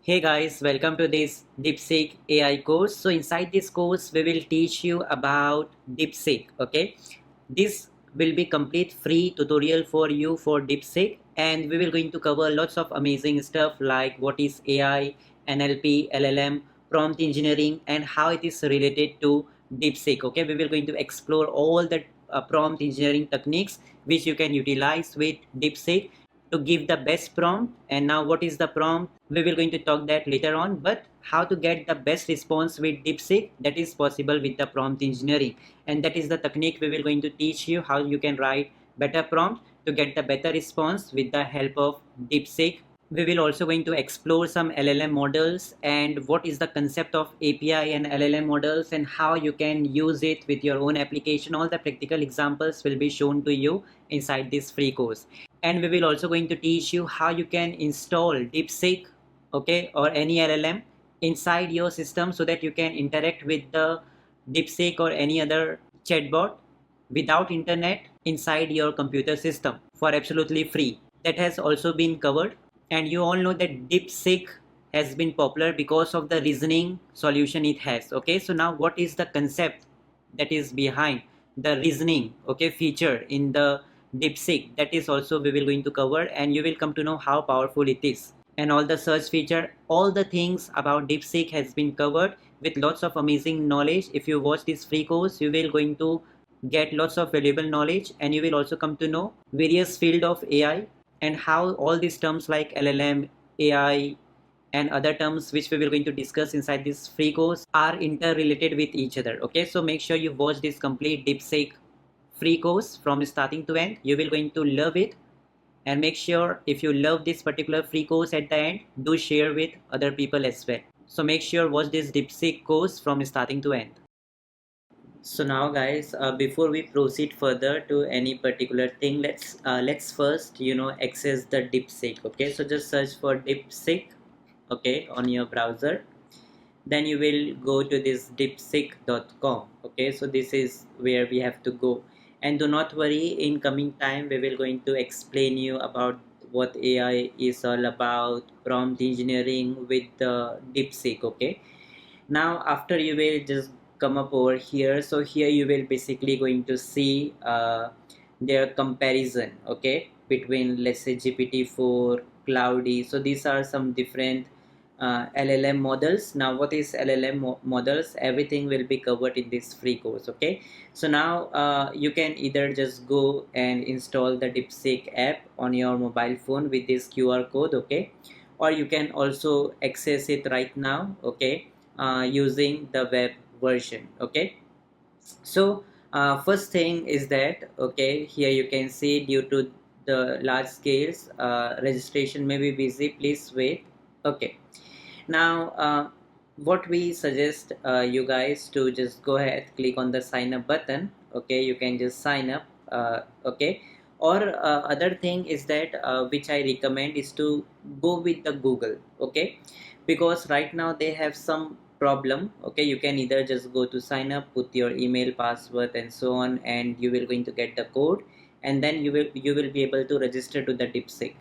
Hey guys, welcome to this DeepSeek AI course. So inside this course, we will teach you about DeepSeek. Okay, this will be complete free tutorial for you for DeepSeek, and we will going to cover lots of amazing stuff like what is AI, NLP, LLM, prompt engineering, and how it is related to DeepSeek. Okay, we will going to explore all the prompt engineering techniques which you can utilize with DeepSeek to give the best prompt. And now what is the prompt, we will going to talk that later on, but how to get the best response with DeepSeek, that is possible with the prompt engineering, and that is the technique we will going to teach you how you can write better prompt to get the better response with the help of DeepSeek. We will also going to explore some LLM models and what is the concept of API and LLM models and how you can use it with your own application. All the practical examples will be shown to you inside this free course. And we will also going to teach you how you can install DeepSeek, okay, or any LLM inside your system so that you can interact with the DeepSeek or any other chatbot without internet inside your computer system for absolutely free. That has also been covered. And you all know that DeepSeek has been popular because of the reasoning solution it has. Okay, so now what is the concept that is behind the reasoning, okay, feature in the DeepSeek? That is also we will going to cover, and you will come to know how powerful it is. And all the search feature, all the things about DeepSeek has been covered with lots of amazing knowledge. If you watch this free course, you will going to get lots of valuable knowledge, and you will also come to know various field of AI and how all these terms like LLM, AI, and other terms which we will going to discuss inside this free course are interrelated with each other. Okay, so make sure you watch this complete DeepSeek free course from starting to end. You will going to love it, and make sure if you love this particular free course at the end, do share with other people as well. So make sure watch this DeepSeek course from starting to end. So now guys, before we proceed further to any particular thing, let's first access the DeepSeek. Okay, so just search for DeepSeek, okay, on your browser. Then you will go to this deepseek.com. okay, so this is where we have to go. And do not worry, in coming time we will going to explain you about what AI is all about, prompt engineering with the DeepSeek. Okay, now after you will just come up over here. So here you will basically going to see their comparison, okay, between let's say GPT-4, Cloudy. So these are some different LLM models. Now what is LLM models, everything will be covered in this free course. Okay, so now you can either just go and install the DeepSeek app on your mobile phone with this QR code, okay, or you can also access it right now, okay, using the web version. Okay, so first thing is that, okay, here you can see due to the large scales registration may be busy, please wait. Okay, now what we suggest you guys to just go ahead, click on the sign up button. Okay, you can just sign up. Okay, or other thing is that which I recommend is to go with the Google. Okay, because right now they have some problem. Okay, you can either just go to sign up, put your email, password, and so on, and you will going to get the code, and then you will be able to register to the DeepSeek.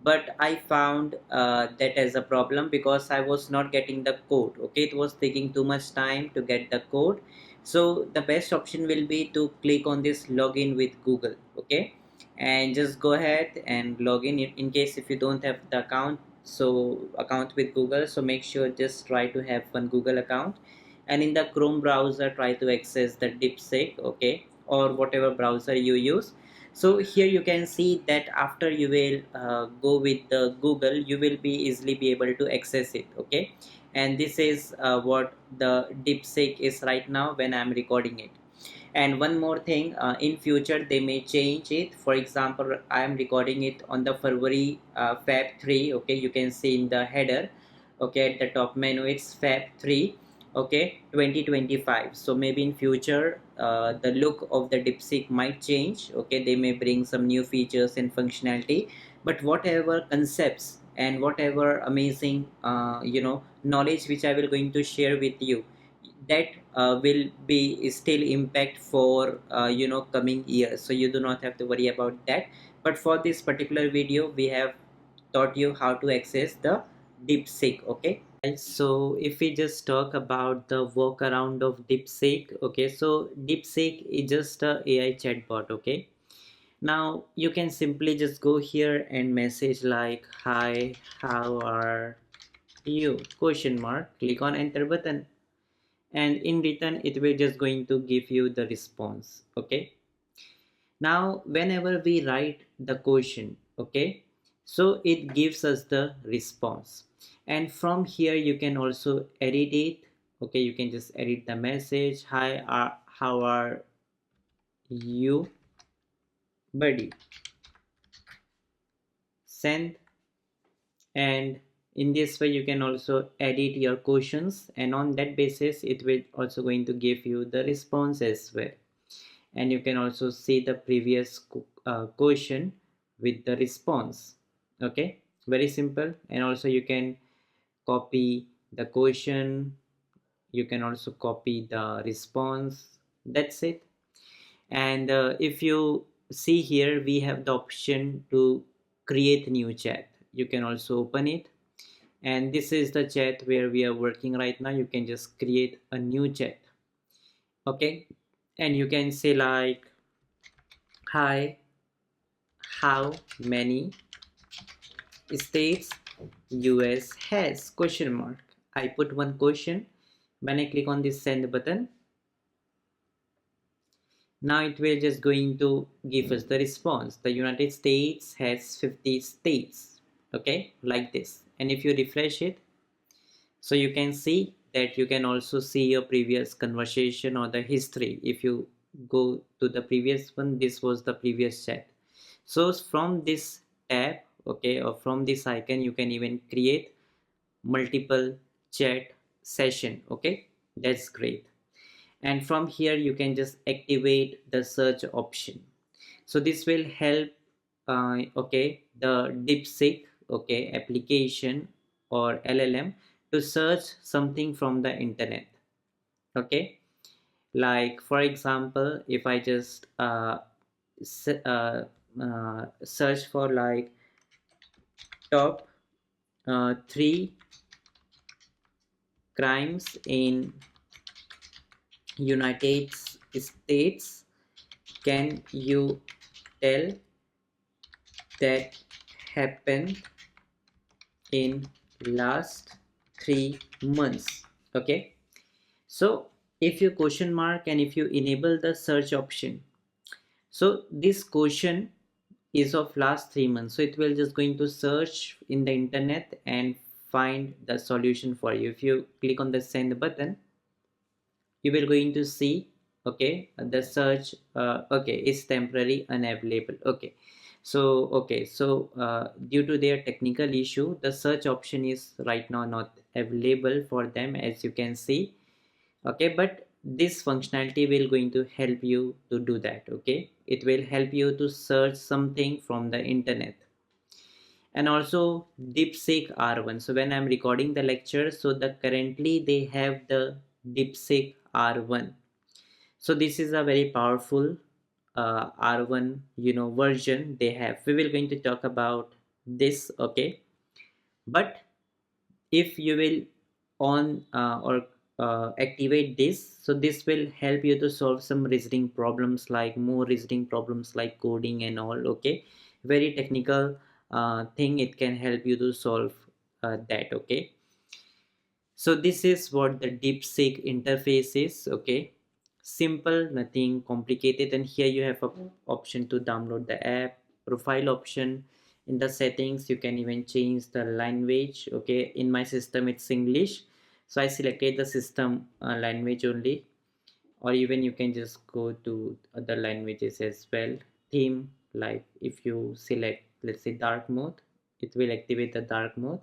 But I found that as a problem because I was not getting the code. Okay, it was taking too much time to get the code. So the best option will be to click on this login with Google. Okay, and just go ahead and log in case if you don't have the account, so account with Google. So make sure just try to have one Google account, and in the Chrome browser try to access the DeepSeek, okay, or whatever browser you use. So here you can see that after you will go with the Google, you will be easily be able to access it. Okay, and this is what the DeepSeek is right now when I'm recording it. And one more thing, in future they may change it. For example, I am recording it on the February Feb 3. Okay, you can see in the header, okay, at the top menu it's Feb 3, okay, 2025. So maybe in future the look of the DeepSeek might change. Okay, they may bring some new features and functionality, but whatever concepts and whatever amazing knowledge which I will going to share with you, that will be still impact for coming years, so you do not have to worry about that. But for this particular video we have taught you how to access the DeepSeek. Okay, so if we just talk about the workaround of DeepSeek, okay, so DeepSeek is just a AI chatbot. Okay, now you can simply just go here and message like, hi, how are you, question mark, click on enter button, and in return it will just going to give you the response. Okay, now whenever we write the question, okay, so it gives us the response, and from here you can also edit it. Okay, you can just edit the message, hi, how are you buddy, send. And in this way you can also edit your questions, and on that basis it will also going to give you the response as well. And you can also see the previous question with the response. Okay, very simple. And also you can copy the question, you can also copy the response. That's it. And if you see here, we have the option to create new chat. You can also open it, and this is the chat where we are working right now. You can just create a new chat. Okay, and you can say like, hi, how many states US has, question mark. I put one question. When I click on this send button, now it will just going to give us the response. The United States has 50 states. Okay, like this. And if you refresh it, so you can see that you can also see your previous conversation or the history. If you go to the previous one, this was the previous chat. So from this tab, okay, or from this icon, you can even create multiple chat session. Okay, that's great. And from here you can just activate the search option. So this will help okay, the DeepSeek, okay, application or LLM to search something from the internet. Okay, like for example, if I just search for like top three crimes in United States, can you tell that happened in last 3 months? Okay, so if you question mark and if you enable the search option, so this question is of last 3 months, so it will just going to search in the internet and find the solution for you. If you click on the send button, you will going to see, okay, the search okay, is temporary unavailable. Okay, so okay, so due to their technical issue, the search option is right now not available for them, as you can see. Okay, but this functionality will going to help you to do that. Okay, it will help you to search something from the internet. And also DeepSeek R1. So when I'm recording the lecture, so the currently they have the DeepSeek R1. So this is a very powerful R1, version they have. We will going to talk about this. Okay, but if you will on or activate this, so this will help you to solve some reasoning problems, like more reasoning problems like coding and all. Okay, very technical thing, it can help you to solve that. Okay, so this is what the DeepSeek interface is. Okay, simple, nothing complicated. And here you have a option to download the app, profile option. In the settings you can even change the language. Okay, in my system it's English, so I selected the system language only, or even you can just go to other languages as well. Theme, like if you select, let's say, dark mode, it will activate the dark mode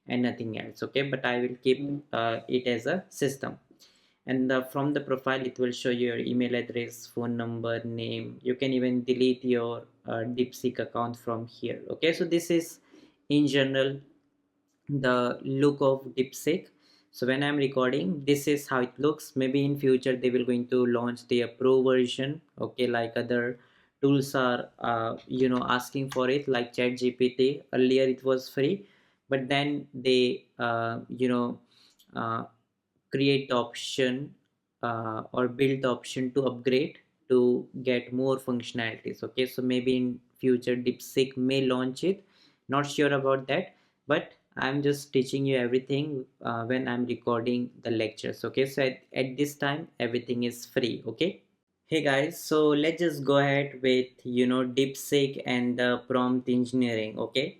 and nothing else. Okay, but I will keep it as a system. And from the profile it will show your email address, phone number, name. You can even delete your DeepSeek account from here. Okay, so this is in general the look of DeepSeek. So when I'm recording, this is how it looks. Maybe in future they will going to launch their pro version. Okay, like other tools are asking for it, like ChatGPT. Earlier it was free, but then they uh, create the option or build the option to upgrade to get more functionalities. Okay, so maybe in future DeepSeek may launch it, not sure about that, but I'm just teaching you everything when I'm recording the lectures. Okay, so at this time everything is free. Okay. Hey guys, so let's just go ahead with DeepSeek and the prompt engineering. Okay,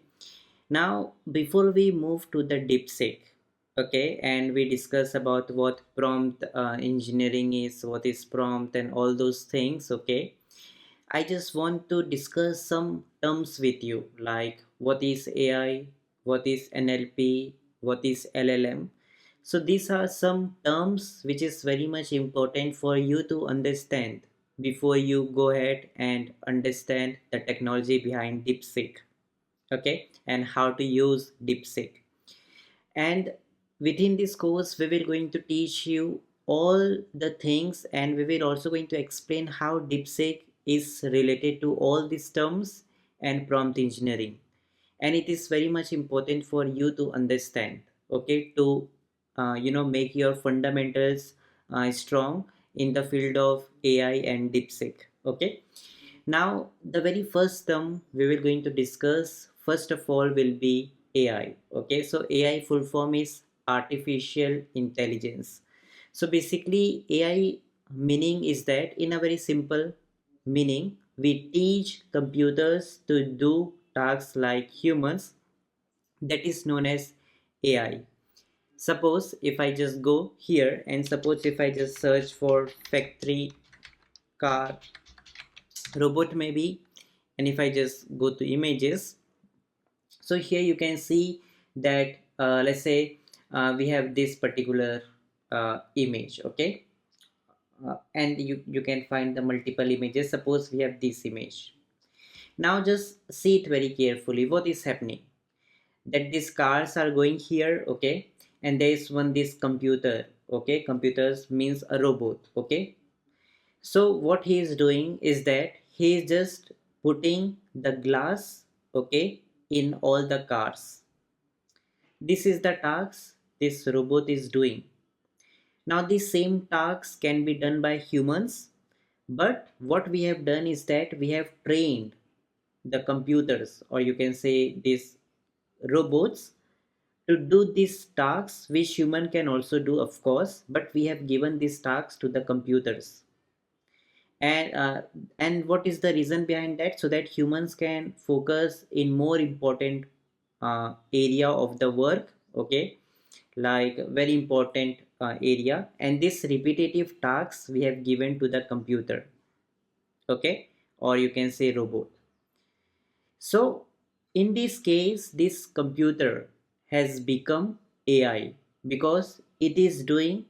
now before we move to the DeepSeek, okay, and we discuss about what prompt engineering is, what is prompt, and all those things. Okay, I just want to discuss some terms with you, like what is AI, what is NLP, what is LLM. So these are some terms which is very much important for you to understand before you go ahead and understand the technology behind DeepSeek, okay, and how to use DeepSeek. And within this course we will going to teach you all the things, and we will also going to explain how DeepSeek is related to all these terms and prompt engineering. And it is very much important for you to understand, okay, to make your fundamentals strong in the field of AI and DeepSeek. Okay, now the very first term we will going to discuss first of all will be AI. Okay, so AI full form is artificial intelligence. So basically AI meaning is that, in a very simple meaning, we teach computers to do tasks like humans, that is known as AI. Suppose if I just go here and suppose if I just search for factory car robot maybe, and if I just go to images, so here you can see that let's say we have this particular image. Okay, and you can find the multiple images. Suppose we have this image. Now just see it very carefully. What is happening? That these cars are going here, okay, and there is one this computer. Okay, computers means a robot. Okay, so what he is doing is that he is just putting the glass, okay, in all the cars. This is the task this robot is doing. Now these same tasks can be done by humans, but what we have done is that we have trained the computers, or you can say these robots, to do these tasks which human can also do, of course, but we have given these tasks to the computers. And what is the reason behind that? So that humans can focus in more important area of the work. Okay, like very important area, and this repetitive tasks we have given to the computer. Okay, or you can say robot. So in this case this computer has become AI because it is doing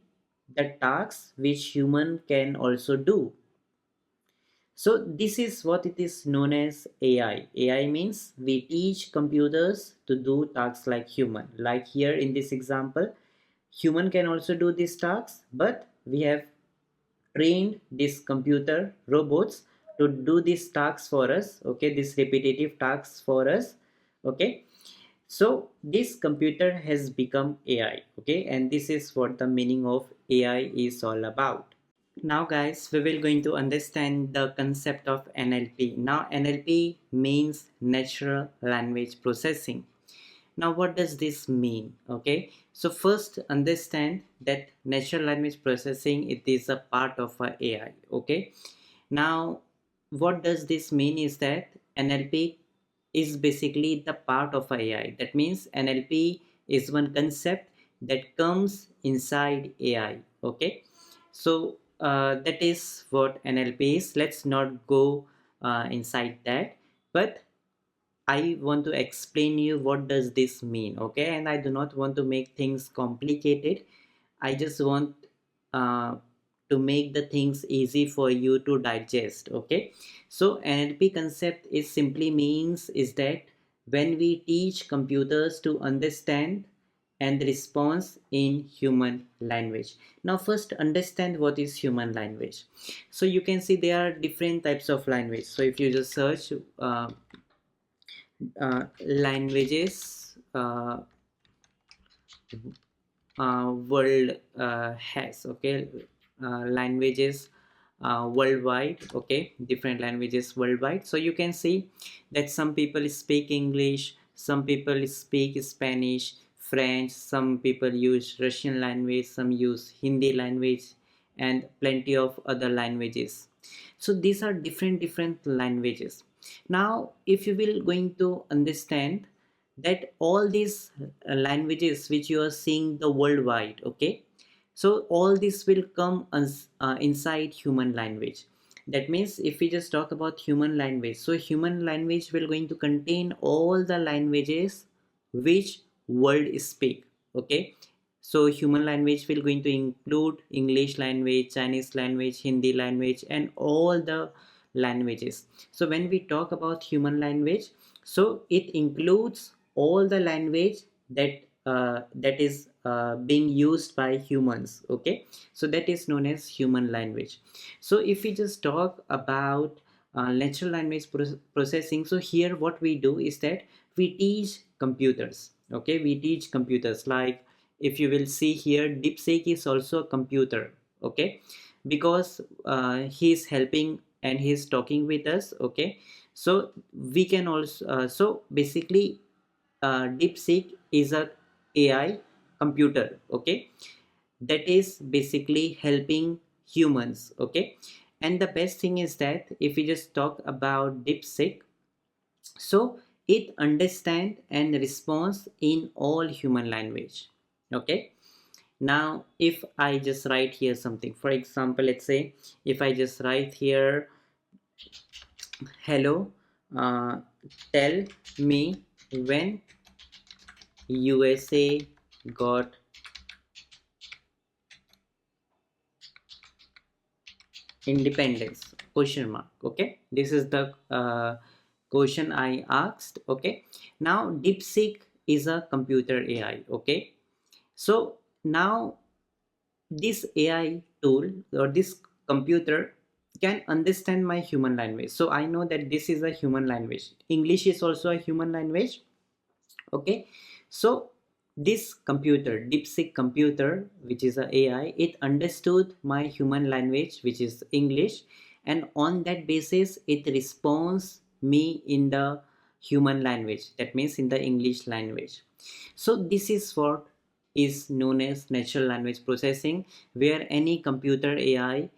the tasks which human can also do. So this is what it is known as AI. AI means we teach computers to do tasks like human. Like here in this example, human can also do these tasks, but we have trained this computer robots to do these tasks for us. Okay, these repetitive tasks for us. Okay, so this computer has become AI. Okay, and this is what the meaning of AI is all about. Now guys, we will going to understand the concept of NLP. Now NLP means natural language processing. Now what does this mean? Okay, so first understand that natural language processing, it is a part of a AI. Okay, now what does this mean is that NLP is basically the part of AI. That means NLP is one concept that comes inside AI. Okay, so that is what NLP is. Let's not go inside that, but I want to explain you what does this mean. Okay, and I do not want to make things complicated. I just want uh, to make the things easy for you to digest. Okay, so NLP concept is simply means is that when we teach computers to understand and response in human language. Now first understand what is human language. So you can see there are different types of language. So if you just search languages, uh, world has, okay, languages worldwide, okay, different languages worldwide. So you can see that some people speak English, some people speak Spanish, French, some people use Russian language, some use Hindi language, and plenty of other languages. So these are different languages. Now if you will going to understand that all these languages which you are seeing the worldwide, okay, so all this will come as, inside human language. That means if we just talk about human language, so human language will going to contain all the languages which world speak, okay. So human language will going to include English language, Chinese language, Hindi language, and all the languages. So when we talk about human language, so it includes all the language that is being used by humans, okay. So that is known as human language. So if we just talk about natural language processing, so here what we do is that we teach computers, okay, we teach computers. Like if you will see here, DeepSeek is also a computer, okay, because he is helping and he is talking with us, okay. So we can also so basically DeepSeek is a AI computer, okay, that is basically helping humans, okay. And the best thing is that if we just talk about DeepSeek, so it understands and responds in all human language, okay. Now if I just write here something, for example, let's say if I just write here, hello, uh, tell me when USA got independence, question mark, okay. This is the question I asked, okay. Now DeepSeek is a computer AI, okay. So now this AI tool or this computer can understand my human language. So I know that this is a human language. English is also a human language, okay. So this computer, DeepSeek computer, which is a AI, it understood my human language, which is English, and on that basis it responds me in the human language, that means in the English language. So this is what is known as natural language processing, where any computer AI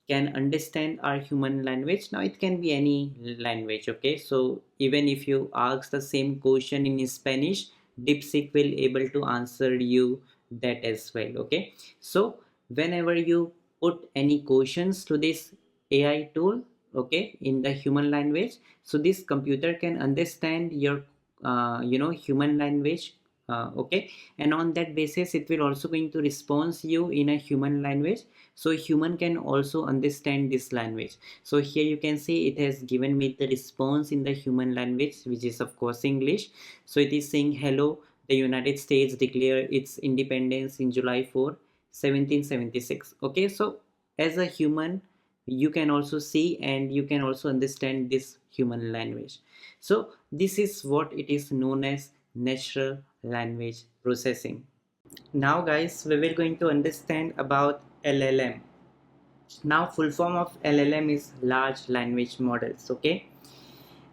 can understand our human language. Now it can be any language, okay. So even if you ask the same question in Spanish, DeepSeek will able to answer you that as well, okay. So whenever you put any questions to this AI tool, okay, in the human language, so this computer can understand your human language, okay, and on that basis it will also going to respond you in a human language. So human can also understand this language. So here you can see it has given me the response in the human language, which is of course English. So it is saying, hello, the United States declared its independence in July 4, 1776, okay. So as a human you can also see and you can also understand this human language. So this is what it is known as natural language processing. Now guys, we will going to understand about LLM. Now full form of LLM is large language models, okay.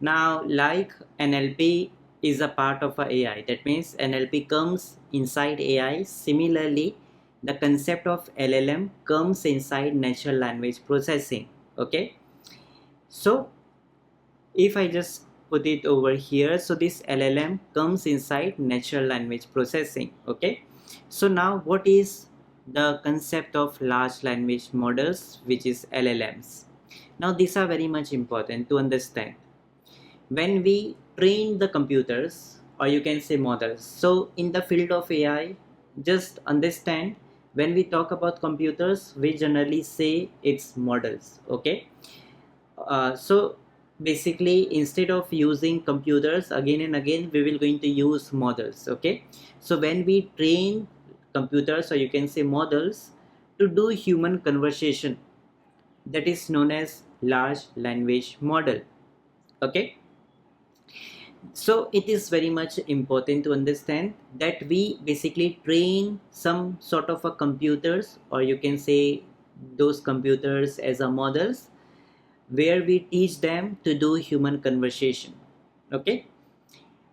Now like NLP is a part of a AI, that means NLP comes inside AI. Similarly, the concept of LLM comes inside natural language processing, okay. So if I just put it over here, so this LLM comes inside natural language processing, okay. So now what is the concept of large language models, which is LLMs? Now these are very much important to understand. When we train the computers, or you can say models, so in the field of AI, just understand, when we talk about computers we generally say it's models, okay. So basically instead of using computers again and again, we will going to use models, okay. So when we train computers, or you can say models, to do human conversation, that is known as large language model, okay. So it is very much important to understand that we basically train some sort of a computers, or you can say those computers as a models, where we teach them to do human conversation. Okay,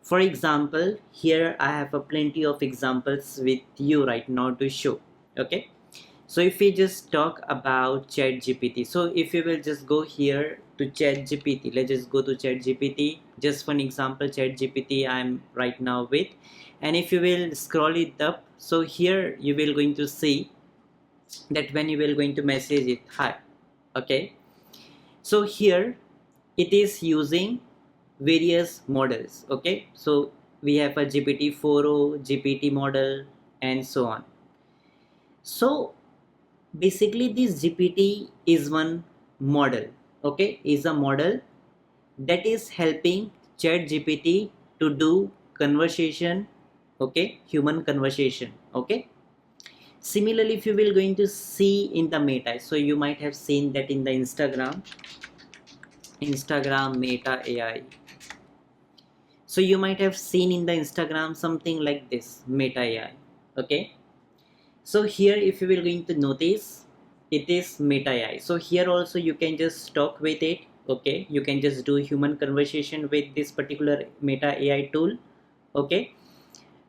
for example, here I have a plenty of examples with you right now to show. Okay, so if we just talk about chat gpt, so if you will just go here to chat gpt, let's just go to chat gpt, just one example chat gpt I'm right now with. And if you will scroll it up, so here you will going to see that when you will going to message it hi. Okay, so here it is using various models. Okay, so we have a GPT-4o, GPT model, and so on. So basically this GPT is one model. Okay, is a model that is helping chat GPT to do conversation. Okay, human conversation. Okay, similarly if you will going to see in the meta, so you might have seen that in the Instagram Meta AI. So you might have seen in the Instagram something like this, Meta AI. Okay, so here if you will going to notice, it is Meta AI. So here also you can just talk with it. Okay, you can just do human conversation with this particular Meta AI tool. Okay,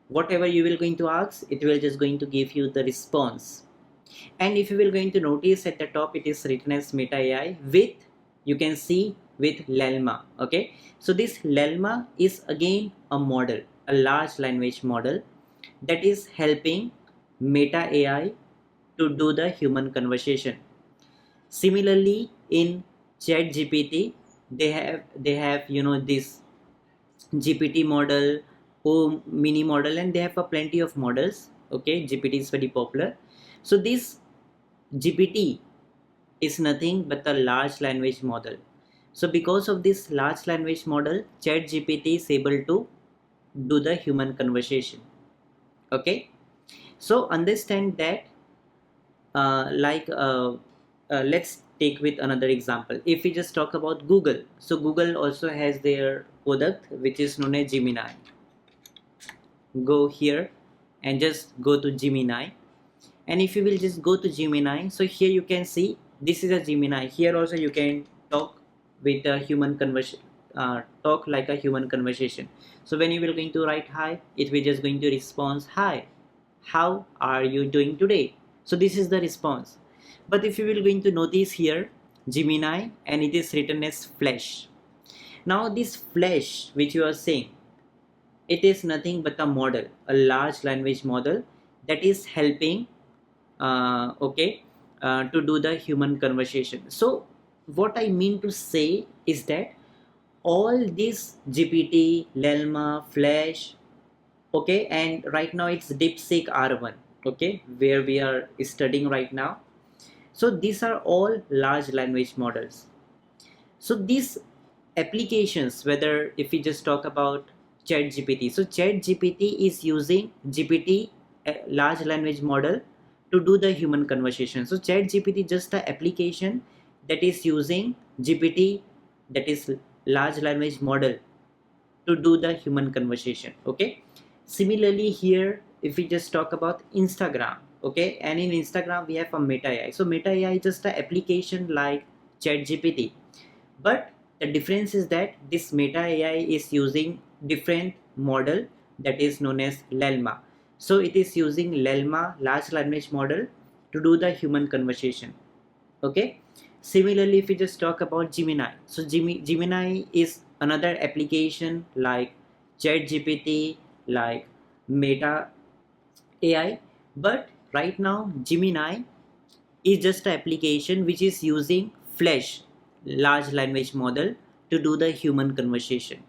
whatever you will going to ask, it will just going to give you the response. And if you will going to notice at the top, it is written as Meta AI with, you can see, with Llama. Okay, so this Llama is again a model, a large language model that is helping Meta AI to do the human conversation. Similarly in chat gpt, they have this GPT model, O mini model, and they have a plenty of models. Okay, GPT is very popular. So this GPT is nothing but a large language model. So because of this large language model, chat GPT is able to do the human conversation. Okay, so understand that, let's take with another example. If we just talk about Google, so Google also has their product which is known as Gemini. Go here and just go to Gemini, and if you will just go to Gemini, so here you can see this is a Gemini. Here also you can talk with a human conversation, talk like a human conversation. So when you will going to write hi, it will just going to respond hi, how are you doing today? So this is the response. But if you will going to notice here Gemini, and it is written as flash. Now this flash which you are saying, it is nothing but a model, a large language model that is helping, okay, to do the human conversation. So what I mean to say is that all these GPT, Llama, Flash, okay, and right now it's DeepSeek R1, okay, where we are studying right now. So these are all large language models. So these applications, whether if we just talk about chat gpt, so chat gpt is using gpt, a large language model, to do the human conversation. So chat gpt is just the application that is using gpt, that is large language model, to do the human conversation. Okay, similarly here if we just talk about Instagram, okay, and in Instagram we have a Meta AI. So Meta AI is just an application like chat gpt, but the difference is that this Meta AI is using different model that is known as Llama. So it is using Llama, large language model, to do the human conversation. Okay, similarly if we just talk about Gemini, so Gemini is another application like chat gpt, like Meta AI. But right now Gemini is just an application which is using flash, large language model, to do the human conversation.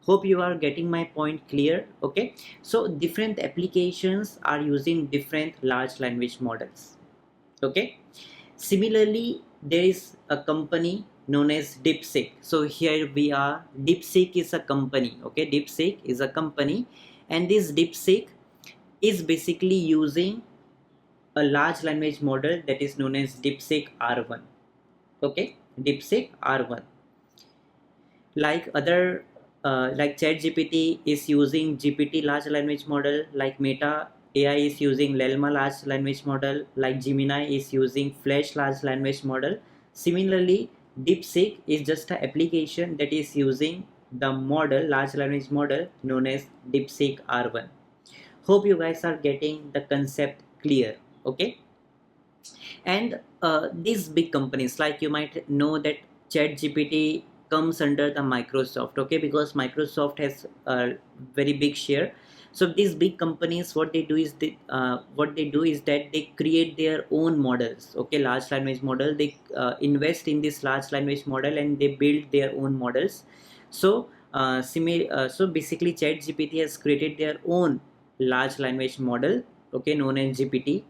Hope you are getting my point clear. Okay, so different applications are using different large language models. Okay, similarly there is a company known as DeepSeek. So here we are, DeepSeek is a company. Okay, DeepSeek is a company, and this DeepSeek is basically using a large language model that is known as DeepSeek R1. Okay, DeepSeek R1. Like other like ChatGPT is using GPT large language model, like Meta AI is using Llama large language model, like Gemini is using Flash large language model. Similarly, DeepSeek is just an application that is using the model, large language model known as DeepSeek R1. Hope you guys are getting the concept clear. Okay. And these big companies, like you might know that ChatGPT comes under the Microsoft, okay, because Microsoft has a very big share. So these big companies, what they do is that they create their own models, okay, large language model. They invest in this large language model and they build their own models. So so basically ChatGPT has created their own large language model, okay, known as GPT,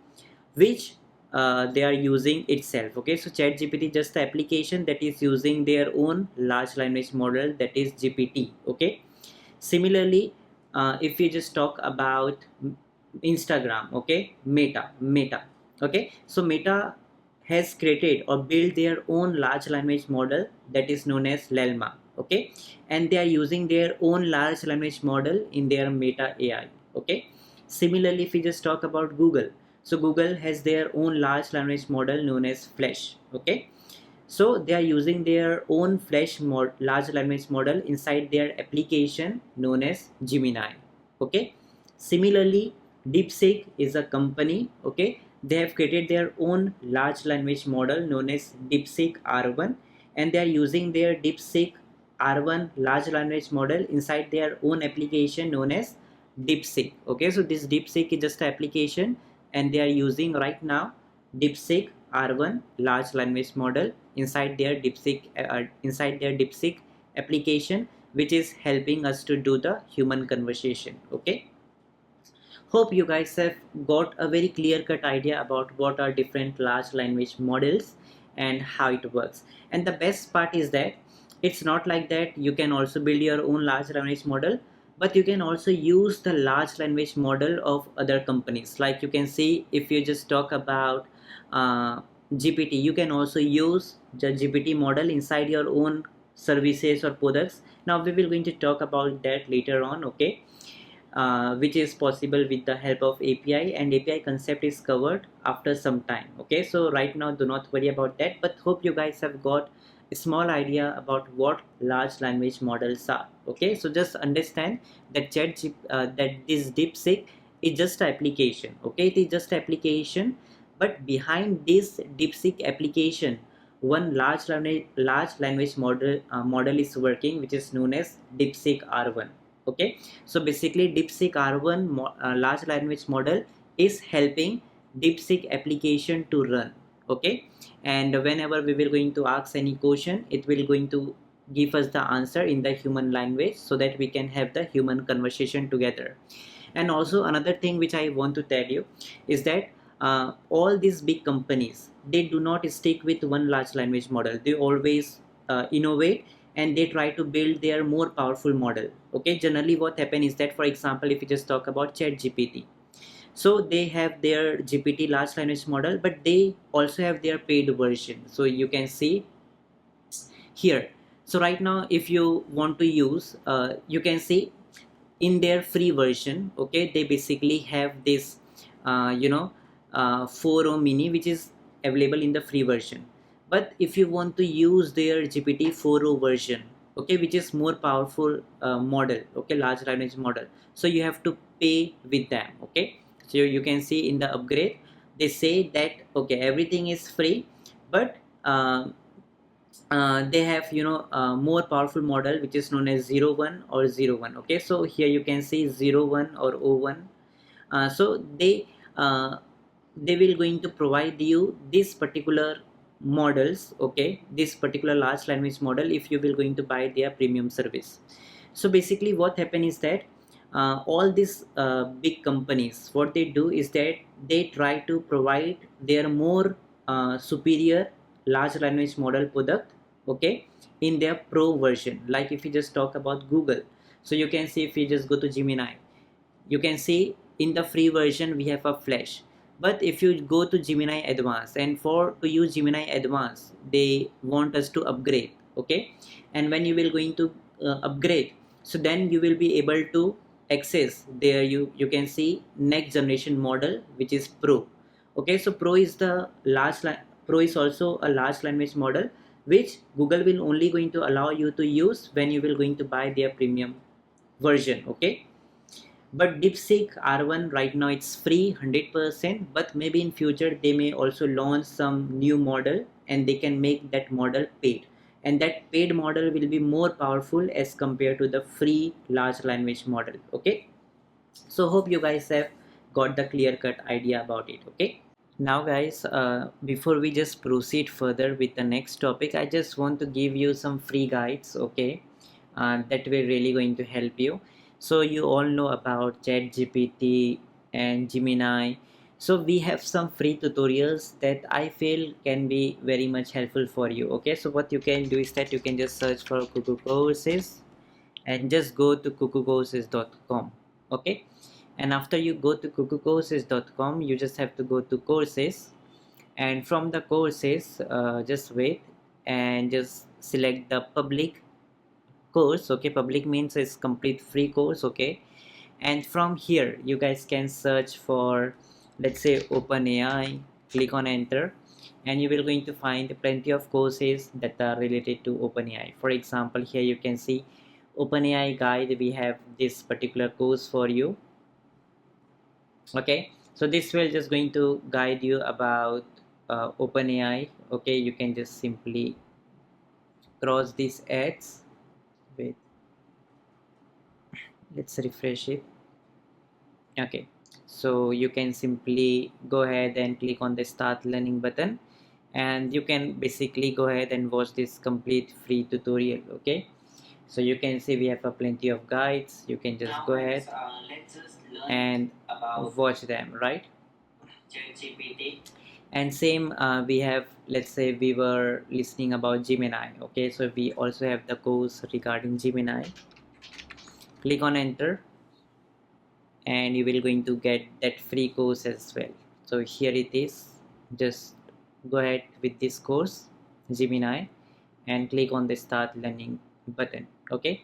which they are using itself. Okay, so ChatGPT just the application that is using their own large language model, that is GPT. Okay, similarly, if we just talk about Instagram, okay, Meta, okay, so Meta has created or built their own large language model that is known as Llama. Okay, and they are using their own large language model in their Meta AI. Okay, similarly, if we just talk about Google, so Google has their own large language model known as Flash. Okay, so they are using their own large language model inside their application known as Gemini. Okay, similarly, DeepSeek is a company. Okay, they have created their own large language model known as DeepSeek R1, and they are using their DeepSeek R1 large language model inside their own application known as DeepSeek. Okay, so this DeepSeek is just an application, and they are using right now DeepSeek R1 large language model inside their DeepSeek application, which is helping us to do the human conversation. Okay, hope you guys have got a very clear cut idea about what are different large language models and how it works. And the best part is that it's not like that you can also build your own large language model, but you can also use the large language model of other companies. Like you can see, if you just talk about GPT, you can also use the GPT model inside your own services or products. Now we will going to talk about that later on. Okay, which is possible with the help of API, and API concept is covered after some time. Okay, so right now do not worry about that, but hope you guys have got a small idea about what large language models are. Okay, so just understand that that this DeepSeek is just an application. Okay, it is just an application, but behind this DeepSeek application, one large language model is working, which is known as DeepSeek R1. Okay, so basically DeepSeek R1 large language model is helping DeepSeek application to run. Okay, and whenever we will going to ask any question, it will going to give us the answer in the human language, so that we can have the human conversation together. And also another thing which I want to tell you is that all these big companies, they do not stick with one large language model. They always innovate, and they try to build their more powerful model. Okay, generally what happens is that, for example, if you just talk about ChatGPT, so they have their GPT large language model, but they also have their paid version. So you can see here. So right now, if you want to use, you can see in their free version. Okay, they basically have this 4o mini, which is available in the free version. But if you want to use their GPT 4o version, okay, which is more powerful model, okay, large language model, so you have to pay with them. Okay, so you can see in the upgrade, they say that okay, everything is free, but they have more powerful model, which is known as 01 or 01. Okay, so here you can see 01 or 01. So they will going to provide you this particular models, okay, this particular large language model, if you will going to buy their premium service. So basically what happens is that all these big companies, what they do is that they try to provide their more superior large language model product, okay, in their pro version. Like if you just talk about Google, so you can see, if you just go to Gemini, you can see in the free version we have a Flash. But if you go to Gemini Advanced, and for to use Gemini Advanced, they want us to upgrade. Okay, and when you will going to upgrade, So then you will be able to access there. You can see next generation model, which is Pro. Okay, so Pro is also a large language model, which Google will only going to allow you to use when you will going to buy their premium version. Okay, but DeepSeek R1 right now it's free 100%, but maybe in future they may also launch some new model and they can make that model paid, and that paid model will be more powerful as compared to the free large language model. Okay, so hope you guys have got the clear cut idea about it. Okay, now guys, before we just proceed further with the next topic, I just want to give you some free guides. Okay, that will really going to help you. So you all know about ChatGPT and Gemini. So we have some free tutorials that I feel can be very much helpful for you. Okay, so what you can do is that you can just search for Google courses and just go to kukucourses.com. Okay, and after you go to kukucourses.com, you just have to go to courses, and from the courses, just wait and just select the public course. Okay, public means it's complete free course. Okay, and from here you guys can search for, let's say, OpenAI. Click on enter, and you will going to find plenty of courses that are related to OpenAI. For example, here you can see OpenAI guide. We have this particular course for you. Okay, so this will just going to guide you about OpenAI. Okay, you can just simply cross these ads. Wait, let's refresh it. Okay, so you can simply go ahead and click on the start learning button, and you can basically go ahead and watch this complete free tutorial. Okay, so you can see we have a plenty of guides. You can just go ahead and watch them, right? And same, we have, let's say we were listening about Gemini. Okay, so we also have the course regarding Gemini. Click on enter, and you will going to get that free course as well. So here it is. Just go ahead with this course Gemini and click on the start learning button. Okay,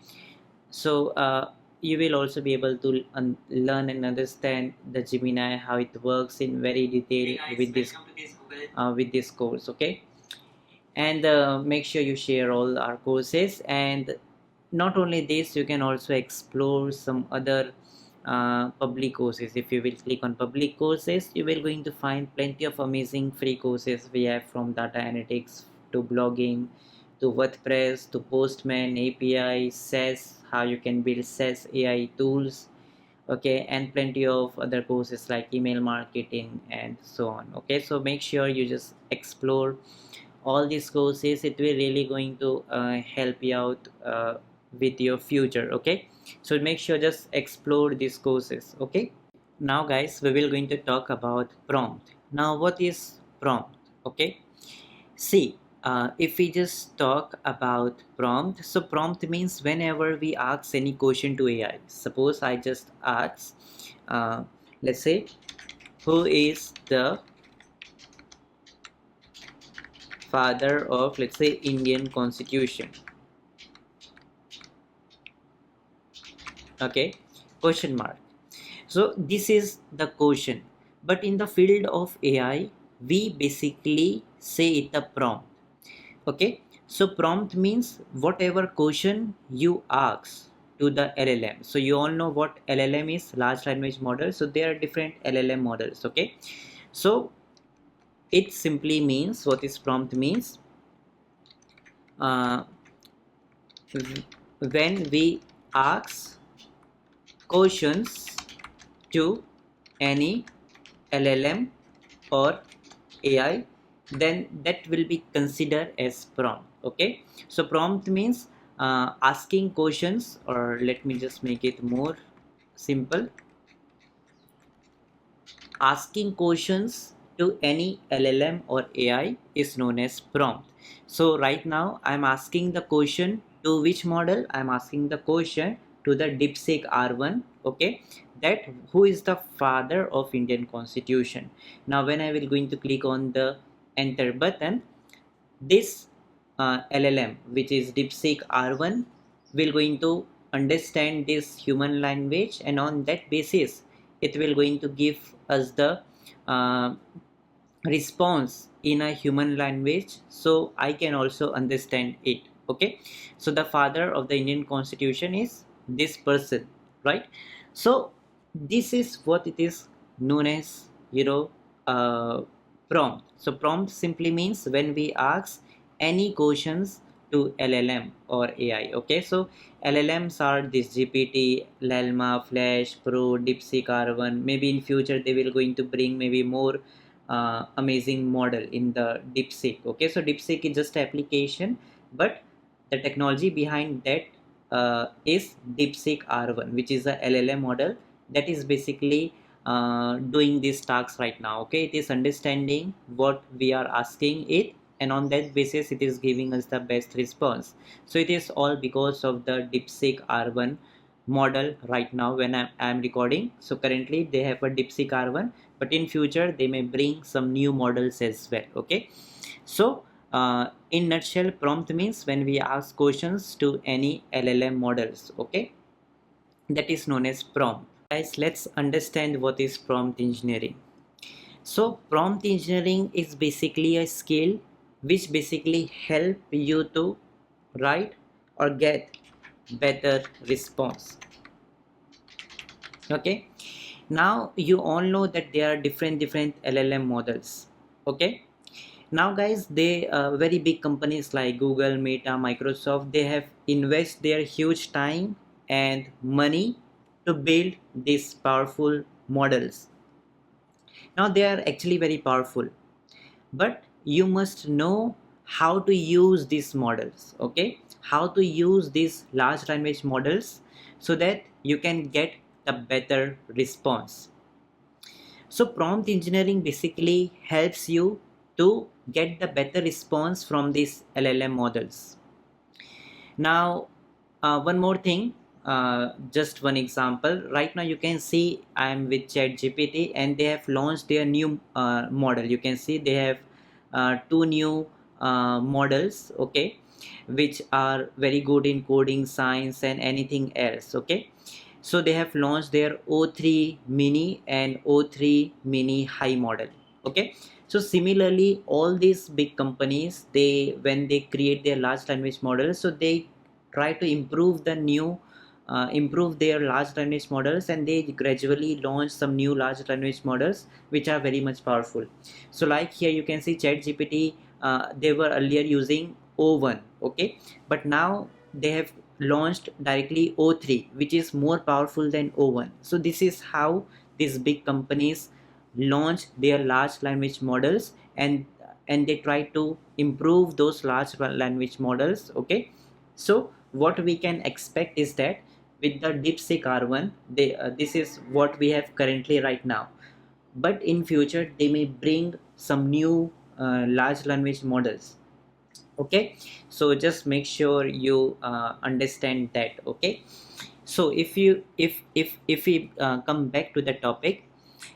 so you will also be able to learn and understand the Gemini, how it works in very detail with this course. Okay, and make sure you share all our courses. And not only this, you can also explore some other public courses. If you will click on public courses, you will going to find plenty of amazing free courses. We have from data analytics to blogging to WordPress to Postman, API, SaaS, how you can build SaaS AI tools. Okay, and plenty of other courses like email marketing and so on. Okay, so make sure you just explore all these courses. It will really going to help you out with your future. Okay, so make sure just explore these courses. Okay, now guys, we will going to talk about prompt. Now what is prompt? Okay, see, if we just talk about prompt, so prompt means whenever we ask any question to AI. Suppose I just ask, let's say, who is the father of, let's say, Indian Constitution? Okay, question mark. So this is the question, but in the field of AI, we basically say it a prompt. Okay, so prompt means whatever question you ask to the LLM. So you all know what LLM is, large language model. So there are different LLM models. Okay, so it simply means, what is prompt means, when we ask questions to any LLM or AI, then that will be considered as prompt. Okay, so prompt means asking questions, or let me just make it more simple, asking questions to any LLM or AI is known as prompt. So right now I'm asking the question to which model? I'm asking the question to the DeepSeek R1. Okay, that who is the father of Indian Constitution. Now when I will going to click on the enter button, this LLM, which is DeepSeek R1, will going to understand this human language, and on that basis it will going to give us the uh, response in a human language, so I can also understand it. Okay, so the father of the Indian Constitution is this person, right? So this is what it is known as, uh, prompt. So prompt simply means when we ask any questions to LLM or AI. Okay, so LLMs are this GPT, Llama, Flash Pro, DeepSeek R1. Maybe in future they will going to bring maybe more amazing model in the DeepSeek. Okay, so DeepSeek is just application, but the technology behind that is DeepSeek R1, which is a LLM model that is basically doing these tasks right now. Okay, it is understanding what we are asking it, and on that basis it is giving us the best response. So it is all because of the DeepSeek R1 model right now when I'm recording. So currently they have a DeepSeek R1, but in future they may bring some new models as well. Okay, so in nutshell, prompt means when we ask questions to any LLM models. Okay, that is known as prompt. Guys, let's understand what is prompt engineering. So prompt engineering is basically a skill which basically help you to write or get better response. Okay, now you all know that there are different LLM models. Okay, now guys, they very big companies like Google, Meta, Microsoft, they have invest their huge time and money to build these powerful models. Now they are actually very powerful, but you must know how to use these models. Okay, how to use these large language models so that you can get the better response. So prompt engineering basically helps you to get the better response from these LLM models. Now, one more thing, just one example. Right now, you can see I am with ChatGPT, and they have launched their new model. You can see they have two new models, okay, which are very good in coding, science, and anything else. Okay, so they have launched their O3 mini and O3 mini high model. Okay, so similarly all these big companies, they when they create their large language models, so they try to improve the new improve their large language models, and they gradually launch some new large language models which are very much powerful. So like here you can see ChatGPT, they were earlier using O1, okay, but now they have launched directly O3, which is more powerful than O1. So this is how these big companies launch their large language models, and they try to improve those large language models. Okay, so what we can expect is that with the DeepSeek R1, this is what we have currently right now, but in future they may bring some new large language models. Okay, so just make sure you understand that. Okay, so if we come back to the topic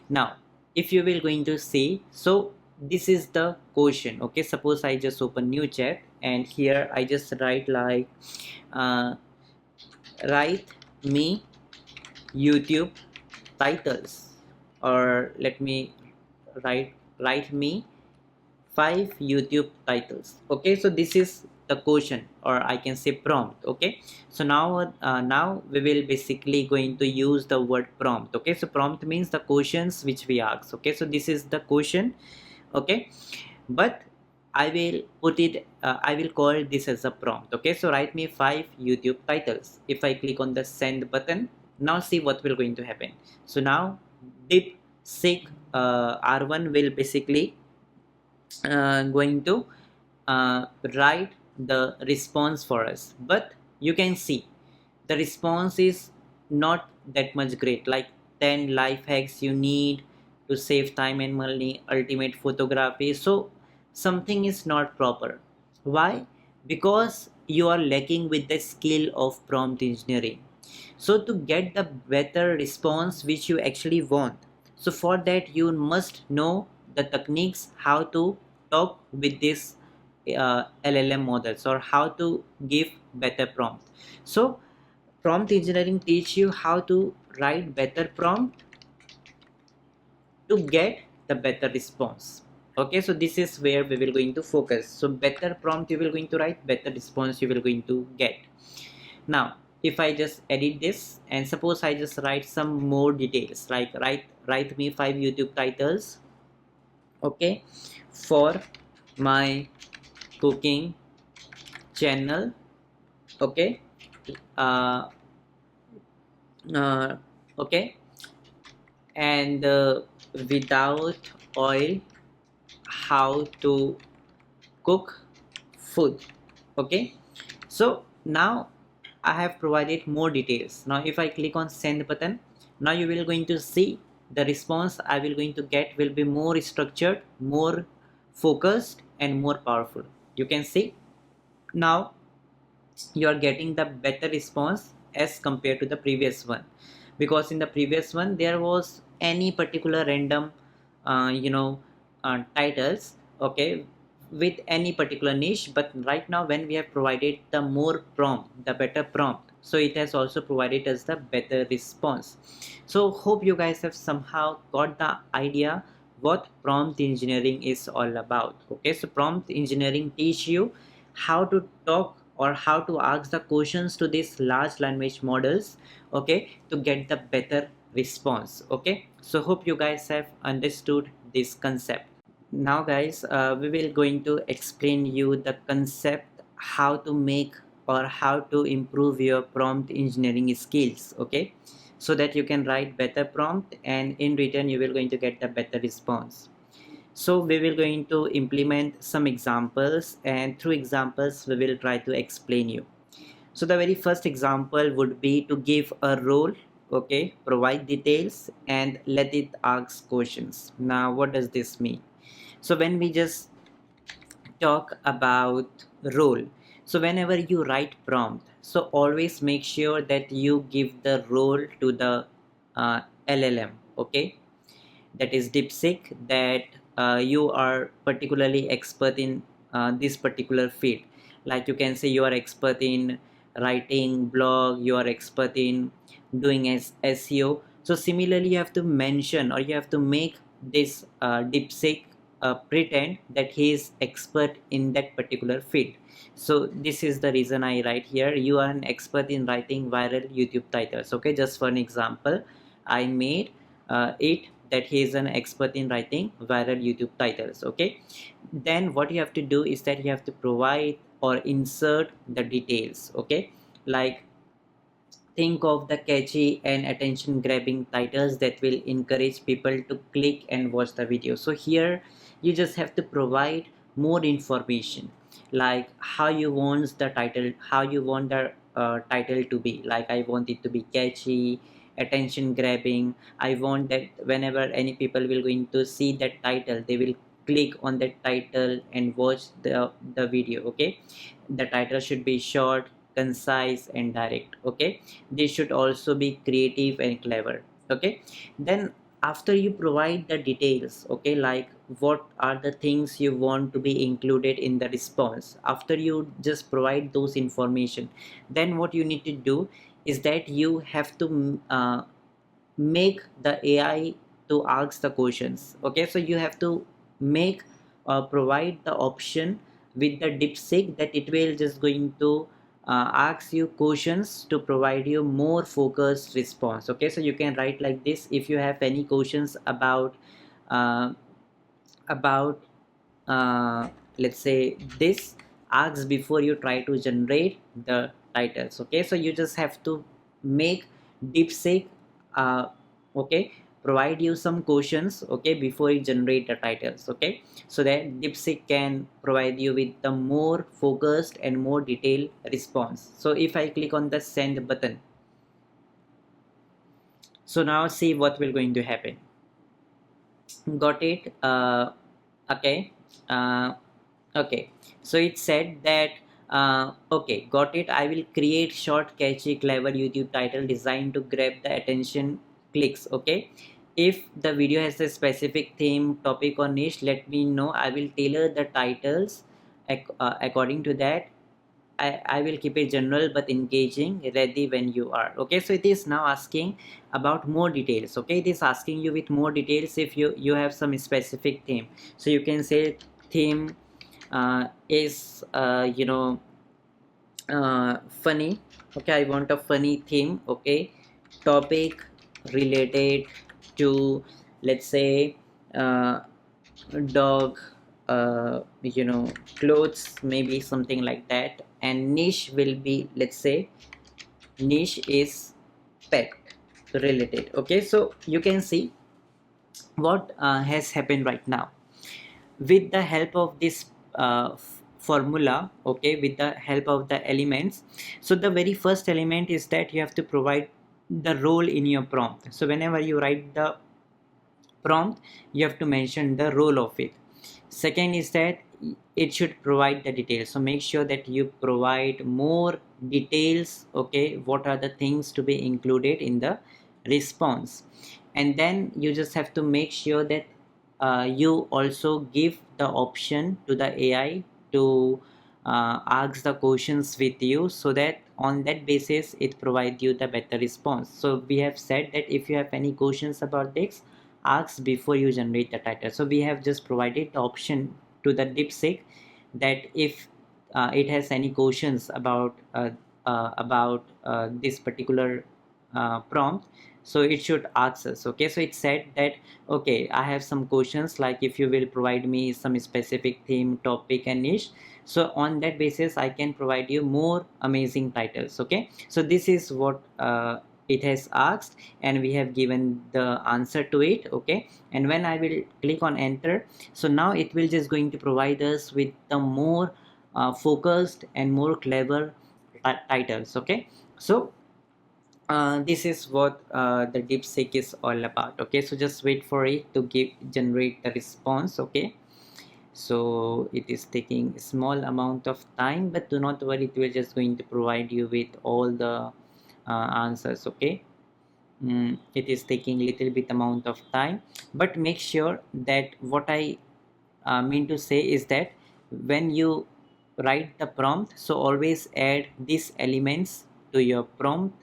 now, if you will going to see, so this is the question. Okay, suppose I just open new chat, and here I just write like uh, write me YouTube titles, or let me write me 5 YouTube titles. Okay, so this is the question, or I can say prompt. Okay, so now we will basically going to use the word prompt. Okay, so prompt means the questions which we ask. Okay, so this is the question. Okay, but I will put it I will call this as a prompt. Okay, so write me 5 YouTube titles. If I click on the send button, now see what will going to happen. So now DeepSeek R1 will basically going to write the response for us, but you can see the response is not that much great, like 10 life hacks you need to save time and money, ultimate photography. So something is not proper. Why? Because you are lacking with the skill of prompt engineering. So to get the better response which you actually want, so for that you must know the techniques how to talk with this LLM models, or how to give better prompt. So prompt engineering teach you how to write better prompt to get the better response. Okay, so this is where we will going to focus. So better prompt you will going to write, better response you will going to get. Now if I just edit this and suppose I just write some more details, like write me 5 YouTube titles, okay, for my cooking channel, okay, uh, uh, okay, and without oil, how to cook food. Okay, so now I have provided more details. Now if I click on send button, now you will going to see the response I will going to get will be more structured, more focused and more powerful. You can see now you are getting the better response as compared to the previous one, because in the previous one there was any particular random titles, okay, with any particular niche, but right now when we have provided the more prompt, the better prompt, so it has also provided us the better response. So hope you guys have somehow got the idea what prompt engineering is all about. Okay, so prompt engineering teach you how to talk or how to ask the questions to these large language models, okay, to get the better response. Okay, so hope you guys have understood this concept. Now guys, we will going to explain you the concept how to make or how to improve your prompt engineering skills, okay, so that you can write better prompt and in return you will going to get the better response. So we will going to implement some examples, and through examples we will try to explain you. So the very first example would be to give a role, okay, provide details and let it ask questions. Now what does this mean? So when we just talk about role, so whenever you write prompt, so always make sure that you give the role to the LLM, okay, that is DeepSeek, that you are particularly expert in this particular field. Like you can say you are expert in writing blog, you are expert in doing SEO. So similarly you have to mention or you have to make this DeepSeek pretend that he is expert in that particular field. So this is the reason I write here you are an expert in writing viral YouTube titles. Okay, just for an example I made it that he is an expert in writing viral YouTube titles. Okay, then what you have to do is that you have to provide or insert the details. Okay, like think of the catchy and attention grabbing titles that will encourage people to click and watch the video. So here you just have to provide more information, like how you want the title, how you want the title to be. Like I want it to be catchy, attention grabbing. I want that whenever any people will going to see that title, they will click on that title and watch the video. Okay, the title should be short, concise and direct. Okay, they should also be creative and clever. Okay, then after you provide the details, okay, like what are the things you want to be included in the response, after you just provide those information, then what you need to do is that you have to make the AI to ask the questions. Okay, so you have to make provide the option with the DeepSeek that it will just going to ask you questions to provide you more focused response. Okay, so you can write like this: if you have any questions uh, about let's say this, ask before you try to generate the titles. Okay, so you just have to make DeepSeek uh, okay, provide you some questions, okay, before you generate the titles. Okay, so that DeepSeek can provide you with the more focused and more detailed response. So if I click on the send button, so now see what will going to happen. Got it? Okay, uh, okay, so it said that okay, got it, I will create short catchy clever YouTube title designed to grab the attention clicks. Okay, if the video has a specific theme, topic or niche, let me know. I will tailor the titles according to that. I will keep it general but engaging, ready when you are. Okay, so it is now asking about more details. Okay, it is asking you with more details if you have some specific theme. So you can say theme is funny. Okay, I want a funny theme. Okay, topic related to, let's say, uh, dog, clothes, maybe something like that. And niche will be, let's say, niche is pet related. Okay, so you can see what has happened right now with the help of this formula. Okay, with the help of the elements. So the very first element is that you have to provide the role in your prompt. So whenever you write the prompt, you have to mention the role of it. Second is that it should provide the details, so make sure that you provide more details. Okay, what are the things to be included in the response? And then you just have to make sure that you also give the option to the AI to ask the questions with you, so that on that basis it provides you the better response. So we have said that if you have any questions about this, ask before you generate the title. So we have just provided the option to the DeepSeek that if it has any questions about this particular prompt, so it should ask us. Okay, so it said that okay, I have some questions, like if you will provide me some specific theme, topic and niche, so on that basis I can provide you more amazing titles. Okay, so this is what it has asked, and we have given the answer to it. Okay, and when I will click on enter, so now it will just going to provide us with the more focused and more clever titles. Okay, so this is what the DeepSeek is all about. Okay, so just wait for it to generate the response. Okay, so it is taking a small amount of time, but do not worry, it will just going to provide you with all the answers. Okay, it is taking little bit amount of time, but make sure that what I mean to say is that when you write the prompt, so always add these elements to your prompt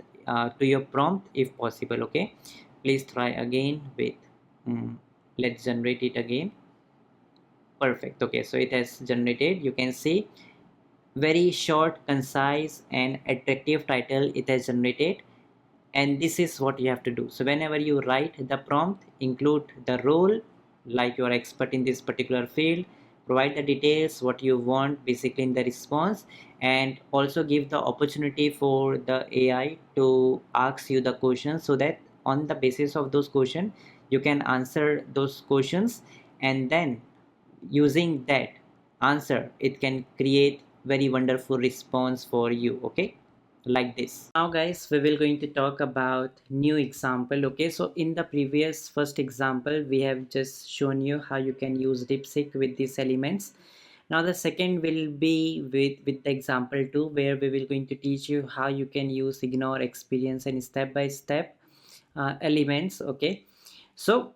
if possible. Okay, please try again with let's generate it again. Perfect. Okay, so it has generated. You can see very short, concise and attractive title it has generated. And this is what you have to do. So whenever you write the prompt, include the role, like you are expert in this particular field, provide the details what you want basically in the response, and also give the opportunity for the AI to ask you the questions, so that on the basis of those questions you can answer those questions, and then using that answer it can create very wonderful response for you. Okay, like this. Now guys, we will going to talk about new example. Okay, so in the previous first example we have just shown you how you can use DeepSeek with these elements. Now the second will be with the example 2, where we will going to teach you how you can use ignore, experience and step by step elements. Okay, so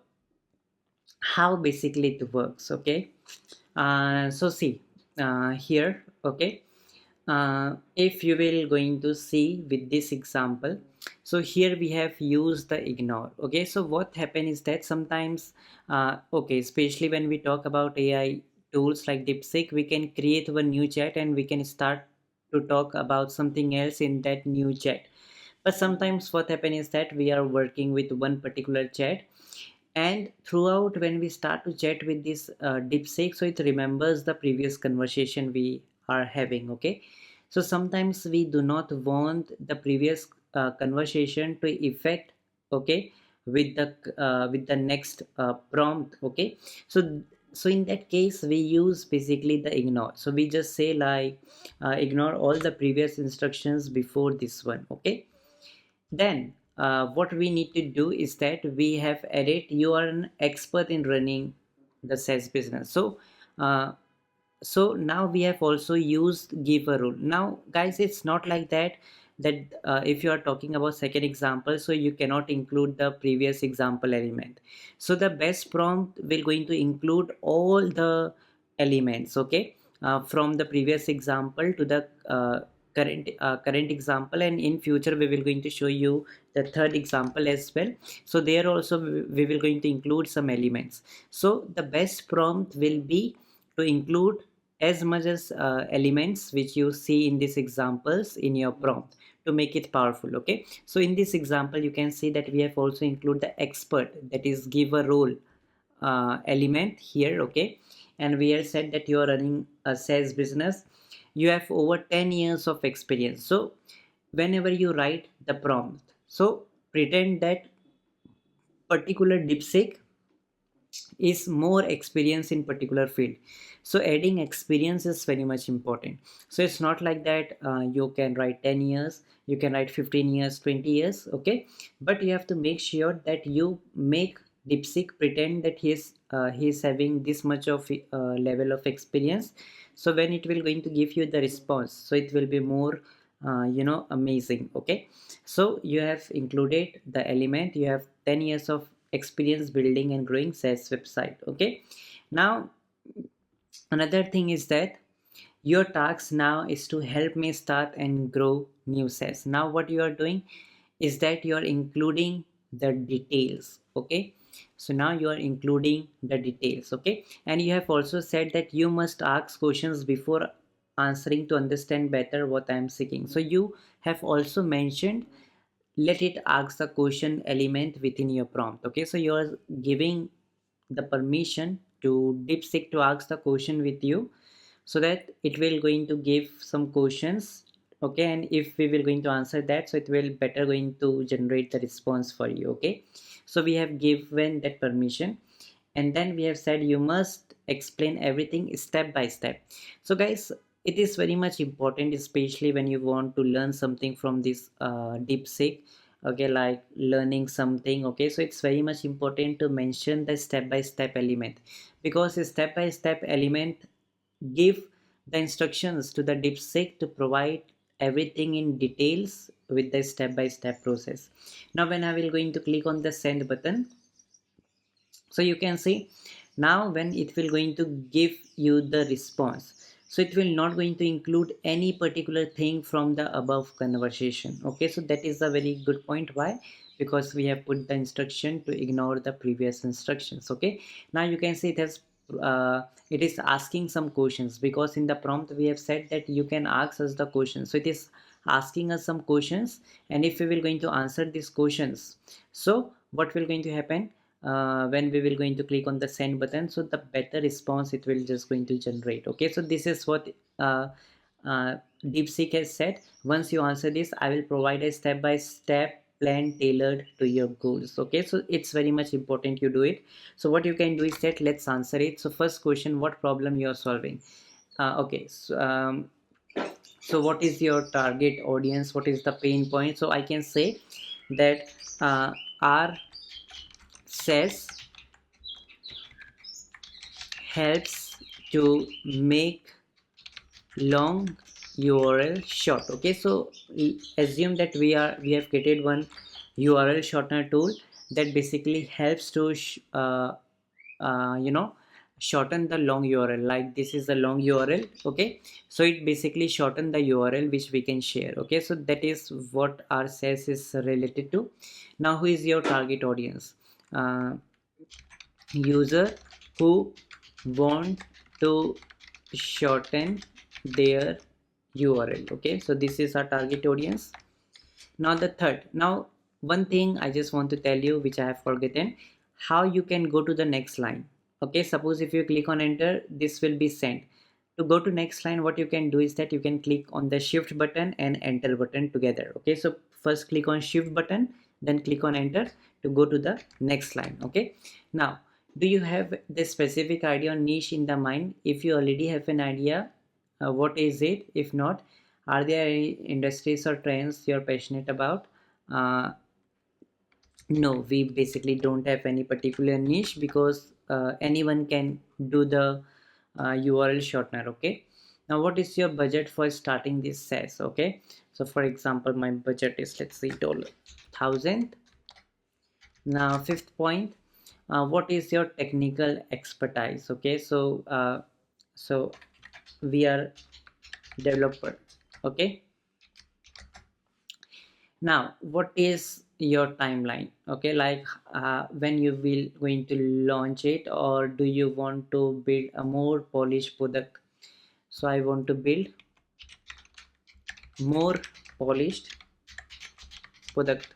how basically it works. Okay, so see here. Okay, if you will going to see with this example, so here we have used the ignore. Okay, so what happen is that sometimes okay, especially when we talk about AI tools like DeepSeek, we can create one new chat and we can start to talk about something else in that new chat. But sometimes what happen is that we are working with one particular chat, and throughout when we start to chat with this DeepSeek, so it remembers the previous conversation we are having. Okay, so sometimes we do not want the previous conversation to affect. Okay, with the next prompt. Okay, so so in that case we use basically the ignore. So we just say like ignore all the previous instructions before this one. Okay, then what we need to do is that we have added you are an expert in running the SaaS business. So so now we have also used give a rule. Now guys, it's not like that if you are talking about second example, so you cannot include the previous example element. So the best prompt will going to include all the elements. Okay, from the previous example to the current example, and in future we will going to show you the third example as well. So there also we will going to include some elements. So the best prompt will be to include as much as elements which you see in these examples in your prompt to make it powerful. Okay, so in this example you can see that we have also include the expert, that is give a role element here. Okay, and we have said that you are running a sales business, you have over 10 years of experience. So whenever you write the prompt, so pretend that particular DeepSeek is more experience in particular field. So adding experience is very much important. So it's not like that you can write 10 years, you can write 15 years, 20 years. Okay, but you have to make sure that you make DeepSeek pretend that he's having this much of level of experience. So when it will going to give you the response, so it will be more amazing. Okay, so you have included the element, you have 10 years of experience building and growing SaaS website. Okay, now another thing is that your task now is to help me start and grow new SaaS. Now what you are doing is that you are including the details. Okay, so now you are including the details. Okay, and you have also said that you must ask questions before answering to understand better what I am seeking. So you have also mentioned let it ask the question element within your prompt. Okay, so you are giving the permission to DeepSeek to ask the question with you, so that it will going to give some questions. Okay, and if we will going to answer that, so it will better going to generate the response for you. Okay, so we have given that permission, and then we have said you must explain everything step by step. So guys, it is very much important, especially when you want to learn something from this DeepSeek. Okay, like learning something. Okay, so it's very much important to mention the step by step element, because a step by step element give the instructions to the DeepSeek to provide everything in details with the step by step process. Now when I will going to click on the send button, so you can see now when it will going to give you the response, so it will not going to include any particular thing from the above conversation. Okay, so that is a very good point. Why? Because we have put the instruction to ignore the previous instructions. Okay, now you can see it is asking some questions, because in the prompt we have said that you can ask us the question. So it is asking us some questions, and if we will going to answer these questions, so what will going to happen when we will going to click on the send button, so the better response it will just going to generate. Okay, so this is what uh, DeepSeek has said. Once you answer this, I will provide a step-by-step plan tailored to your goals. Okay, so it's very much important you do it. So what you can do is that let's answer it. So first question, what problem you are solving? Okay, so what is your target audience, what is the pain point? So I can say that our says helps to make long URL short. Okay, so assume that we have created one URL shortener tool that basically helps to shorten the long URL. Like this is a long URL. Okay, so it basically shorten the URL which we can share. Okay, so that is what our says is related to. Now who is your target audience? User who want to shorten their URL. Okay, so this is our target audience. Now the third, now one thing I just want to tell you which I have forgotten, how you can go to the next line. Okay, suppose if you click on enter, this will be sent. To go to next line, what you can do is that you can click on the shift button and enter button together. Okay, so first click on shift button, then click on enter to go to the next line. Okay, now do you have the specific idea or niche in the mind? If you already have an idea, what is it? If not, are there any industries or trends you're passionate about? uh, no, we basically don't have any particular niche, because anyone can do the URL shortener. Okay, now what is your budget for starting this SaaS? Okay, so for example my budget is, let's say, $1,000. Now fifth point, what is your technical expertise? Okay, so we are developer. Okay, now what is your timeline? Okay, like when you will going to launch it, or do you want to build a more polished product? So I want to build more polished product.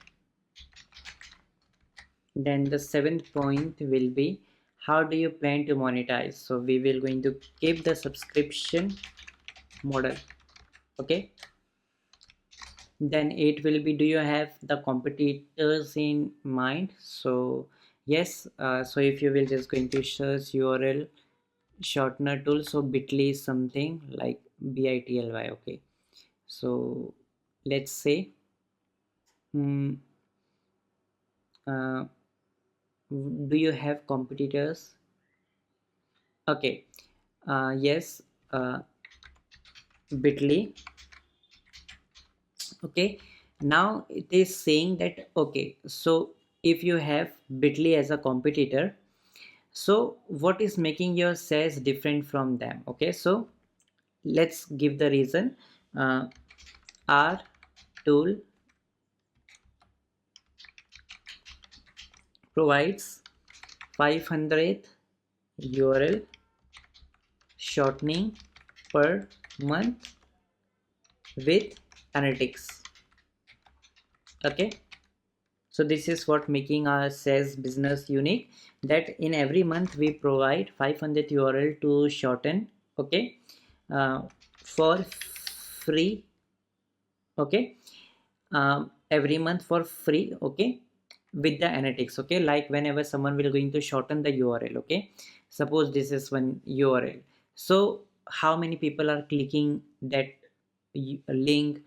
Then the seventh point will be, how do you plan to monetize? So we will going to keep the subscription model. Okay, then it will be, do you have the competitors in mind? So yes, so if you will just going to search URL shortener tool, so bitly is something like bitly. Okay, so let's say hmm, uh, do you have competitors? Okay, yes, bitly. Okay, now it is saying that, okay, so if you have bitly as a competitor, so what is making your sales different from them? Okay, so let's give the reason. Our tool provides 500 URL shortening per month with analytics. Okay, so this is what making our SaaS business unique, that in every month we provide 500 URL to shorten. Okay, uh, for free. Okay, every month for free. Okay, with the analytics. Okay, like whenever someone will going to shorten the URL. Okay, suppose this is one URL, so how many people are clicking that link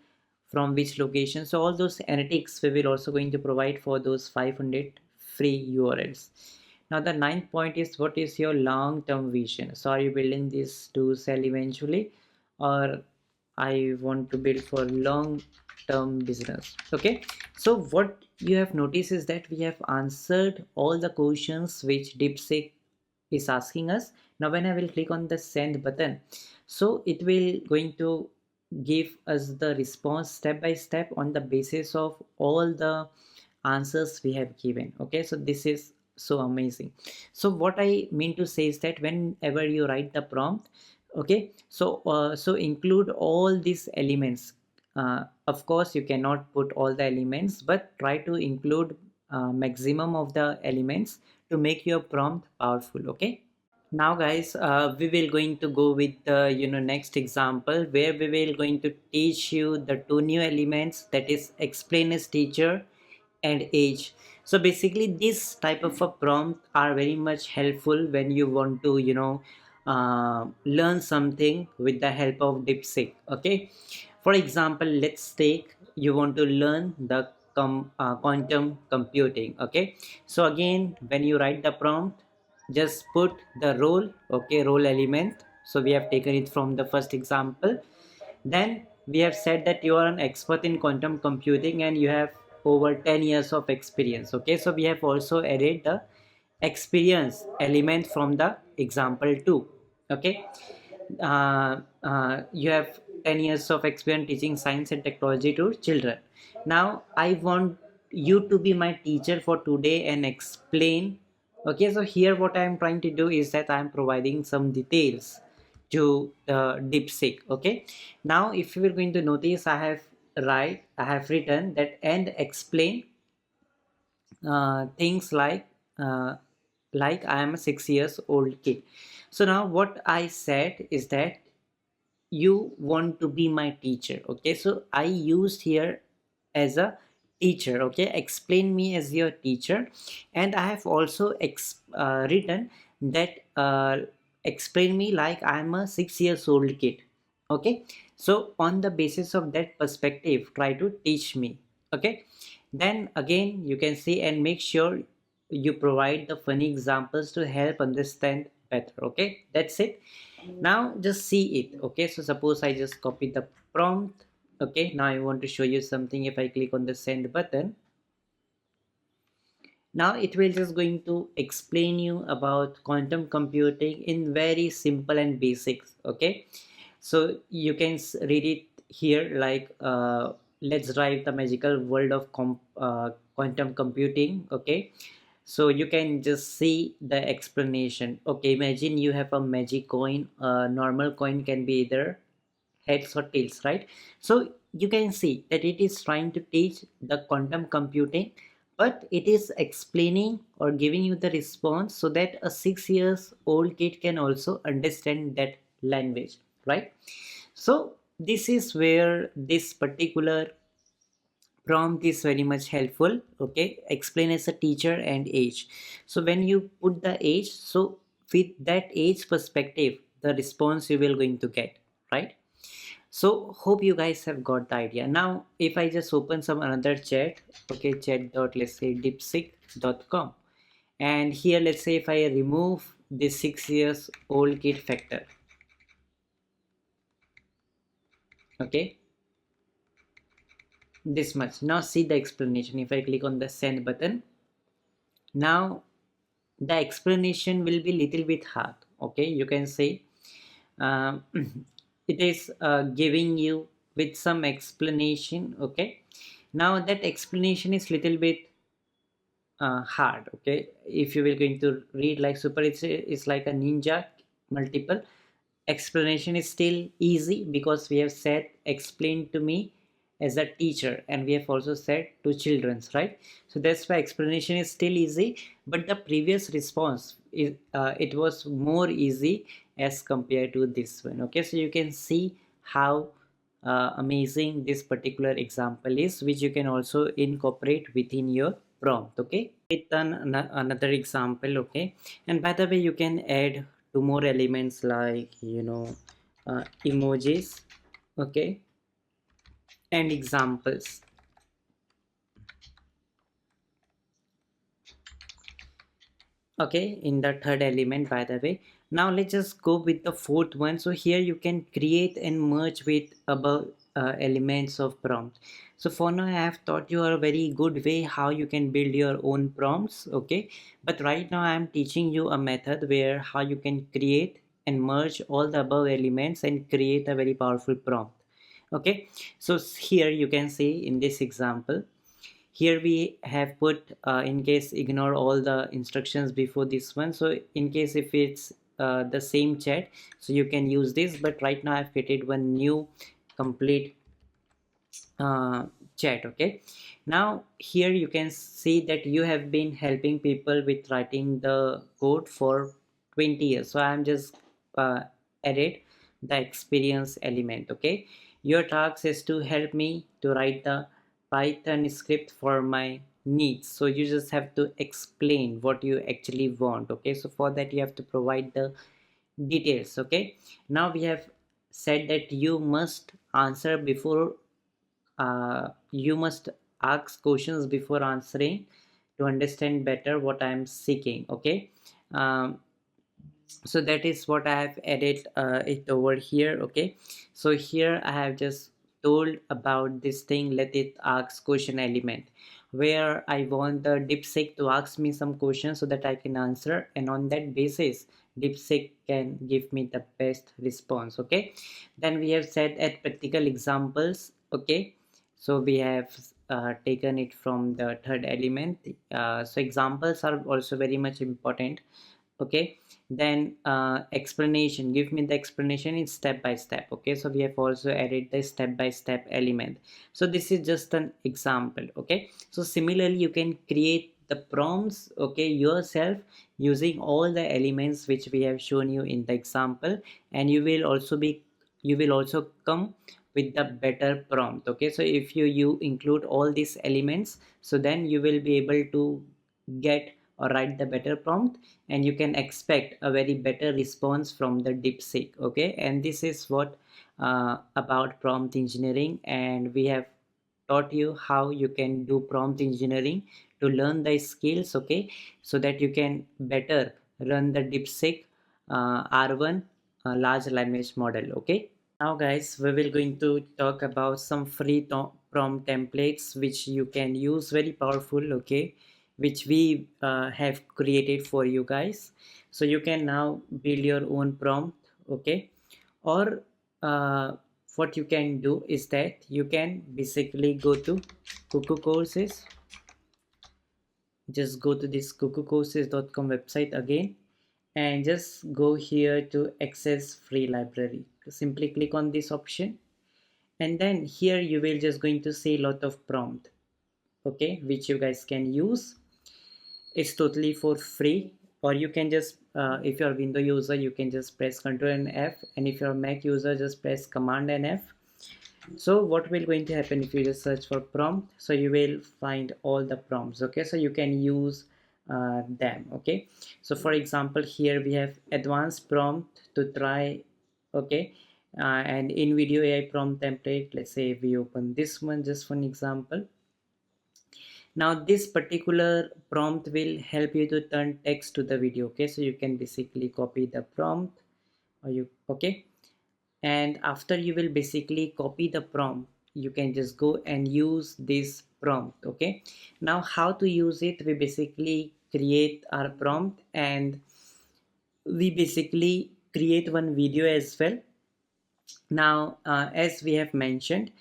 from which location? So all those analytics we will also going to provide for those 500 free URLs. Now the ninth point is, what is your long-term vision? So are you building this to sell eventually, or I want to build for long-term business? Okay, so what you have noticed is that we have answered all the questions which DeepSeek is asking us. Now when I will click on the send button, so it will going to give us the response step by step on the basis of all the answers we have given. Okay, so this is so amazing. So what I mean to say is that whenever you write the prompt, okay, so so include all these elements. Of course you cannot put all the elements, but try to include maximum of the elements to make your prompt powerful. Okay, now guys, we will going to go with the next example, where we will going to teach you the two new elements, that is explain as teacher and age. So basically this type of a prompt are very much helpful when you want to learn something with the help of DeepSeek. Okay, for example, let's take you want to learn the quantum computing. Okay, so again when you write the prompt, just put the role. Okay, role element, so we have taken it from the first example. Then we have said that you are an expert in quantum computing and you have over 10 years of experience. Okay, so we have also added the experience element from the example 2. Okay, you have 10 years of experience teaching science and technology to children. Now I want you to be my teacher for today and explain. Okay, so here what I am trying to do is that I am providing some details to the DeepSeek. Okay, now if you are going to notice, I have written that and explain things like I am a 6 years old kid. So now what I said is that you want to be my teacher. Okay, so I used here as a teacher. Okay, explain me as your teacher. And I have also written that explain me like I'm a 6 years old kid. Okay, so on the basis of that perspective, try to teach me. Okay, then again you can see and make sure you provide the funny examples to help understand better. Okay, that's it. Now just see it. Okay, so suppose I just copy the prompt. Okay, now I want to show you something. If I click on the send button, now it will just going to explain you about quantum computing in very simple and basics. Okay, So you can read it here like let's drive the magical world of quantum computing. Okay, so you can just see the explanation. Okay, imagine you have a magic coin. A normal coin can be either heads or tails, right? So you can see that it is trying to teach the quantum computing, but it is explaining or giving you the response so that a 6 years old kid can also understand that language, right? So this is where this particular prompt is very much helpful. Okay, explain as a teacher and age. So when you put the age, so with that age perspective, the response you will going to get, right? So hope you guys have got the idea. Now if I just open some another chat, okay, chat dot, let's say deepseek.com, and here let's say if I remove this 6 years old kid factor, okay, this much. Now see the explanation. If I click on the send button, now the explanation will be little bit hard. Okay, you can say um, it is giving you with some explanation. Okay, now that explanation is little bit hard. Okay, if you will going to read like super, it's like a ninja multiple. Explanation is still easy because we have said explain to me as a teacher, and we have also said to children's, right? So that's why explanation is still easy, but the previous response is it was more easy as compared to this one. Okay, so you can see how amazing this particular example is, which you can also incorporate within your prompt. Okay, with another example. Okay, and by the way, you can add two more elements like emojis, okay, and examples. Okay, in the third element, by the way. Now let's just go with the fourth one. So here you can create and merge with above elements of prompt. So for now I have taught you a very good way how you can build your own prompts. Okay, but right now I am teaching you a method where how you can create and merge all the above elements and create a very powerful prompt. Okay, so here you can see in this example, here we have put in case ignore all the instructions before this one. So in case if it's the same chat, so you can use this, but right now I've created one new complete chat. Okay, now here you can see that you have been helping people with writing the code for 20 years. So I'm just added the experience element. Okay, your task is to help me to write the Python script for my needs. So you just have to explain what you actually want. Okay, so for that you have to provide the details. Okay, now we have said that you must answer before you must ask questions before answering to understand better what I am seeking. Okay, so that is what I have added it over here. Okay, so here I have just told about this thing, let it ask question element, where I want the DeepSeek to ask me some questions so that I can answer, and on that basis DeepSeek can give me the best response. Okay, then we have said at practical examples. Okay, so we have taken it from the third element. So examples are also very much important. Okay, then explanation, give me the explanation in step by step. Okay, so we have also added the step by step element. So this is just an example. Okay, so similarly you can create the prompts, okay, yourself using all the elements which we have shown you in the example, and you will also come with the better prompt. Okay, so if you include all these elements, so then you will be able to get or write the better prompt, and you can expect a very better response from the DeepSeek. Okay, and this is what about prompt engineering, and we have taught you how you can do prompt engineering to learn the skills. Okay, so that you can better run the DeepSeek R1 large language model. Okay, now guys, we will going to talk about some free prompt templates which you can use, very powerful. Okay, which we have created for you guys. So you can now build your own prompt. Okay, or what you can do is that you can basically go to Cuckoo Courses. Just go to this cuckoocourses.com website again, and just go here to access free library. Simply click on this option, and then here you will just going to see a lot of prompt, okay, which you guys can use. It's totally for free, or you can just if you're a window user, you can just press Ctrl and F, and if you're a Mac user, just press Command and F. So what will going to happen if you just search for prompt, so you will find all the prompts, okay, so you can use them, okay. So for example, here we have advanced prompt to try, okay, and in video AI prompt template. Let's say we open this one just for an example. Now this particular prompt will help you to turn text to the video, okay, so you can basically copy the prompt, or you, okay, and after you will basically copy the prompt, you can just go and use this prompt, okay. Now how to use it? We basically create our prompt, and we basically create one video as well. Now as we have mentioned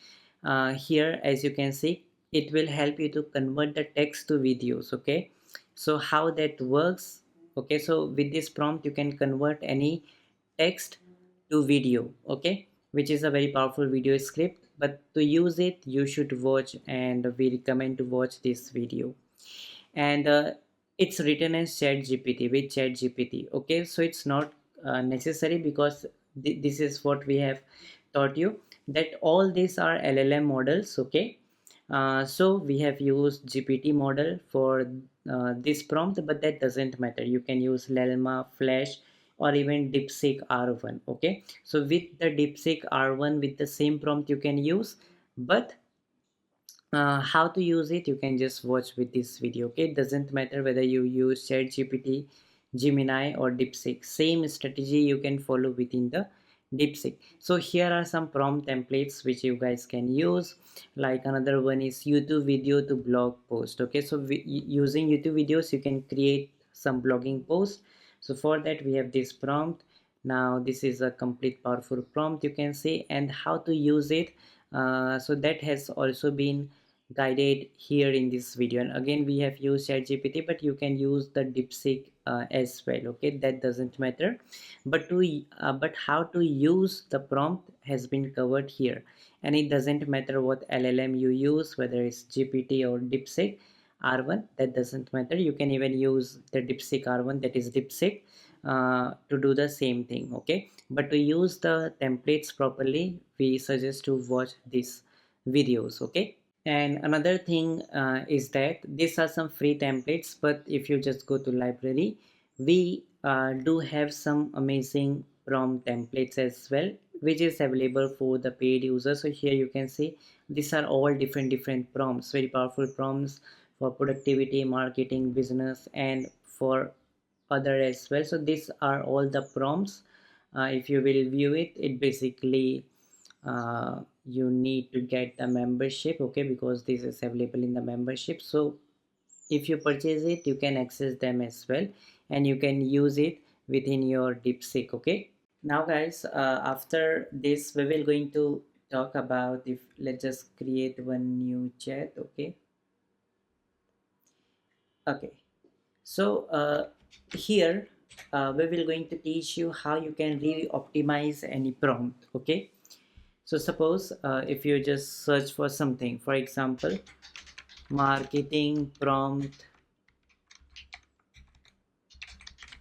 here, as you can see, it will help you to convert the text to videos, okay. So how that works, okay, so with this prompt you can convert any text to video, okay, which is a very powerful video script. But to use it, you should watch, and we recommend to watch this video. And it's written as chat gpt, with chat gpt, okay, so it's not necessary, because this is what we have taught you, that all these are llm models, okay. So we have used gpt model for this prompt, but that doesn't matter. You can use llama, flash, or even DeepSeek R1, okay. So with the DeepSeek R1, with the same prompt you can use, but how to use it, you can just watch with this video, okay. It doesn't matter whether you use ChatGPT, Gemini, or DeepSeek. Same strategy you can follow within the DeepSeek. So here are some prompt templates which you guys can use. Like another one is YouTube video to blog post, okay. So using YouTube videos, you can create some blogging post. So for that we have this prompt. Now this is a complete powerful prompt, you can see, and how to use it, so that has also been guided here in this video. And again, we have used ChatGPT, but you can use the DeepSeek as well, okay, that doesn't matter. But but how to use the prompt has been covered here, and it doesn't matter what LLM you use, whether it's GPT or DeepSeek R1, that doesn't matter. You can even use the DeepSeek R1, that is DeepSeek, to do the same thing, okay. But to use the templates properly, we suggest to watch these videos, okay. And another thing is that these are some free templates, but if you just go to library, we do have some amazing prompt templates as well, which is available for the paid users. So here you can see these are all different prompts, very powerful prompts for productivity, marketing, business, and for other as well. So these are all the prompts. If you will view it, it basically you need to get the membership, okay, because this is available in the membership. So if you purchase it, you can access them as well, and you can use it within your DeepSeek, okay. Now guys, after this we will going to talk about, if let's just create one new chat, okay. Okay, so here we will going to teach you how you can really optimize any prompt, okay. So suppose if you just search for something, for example, marketing prompt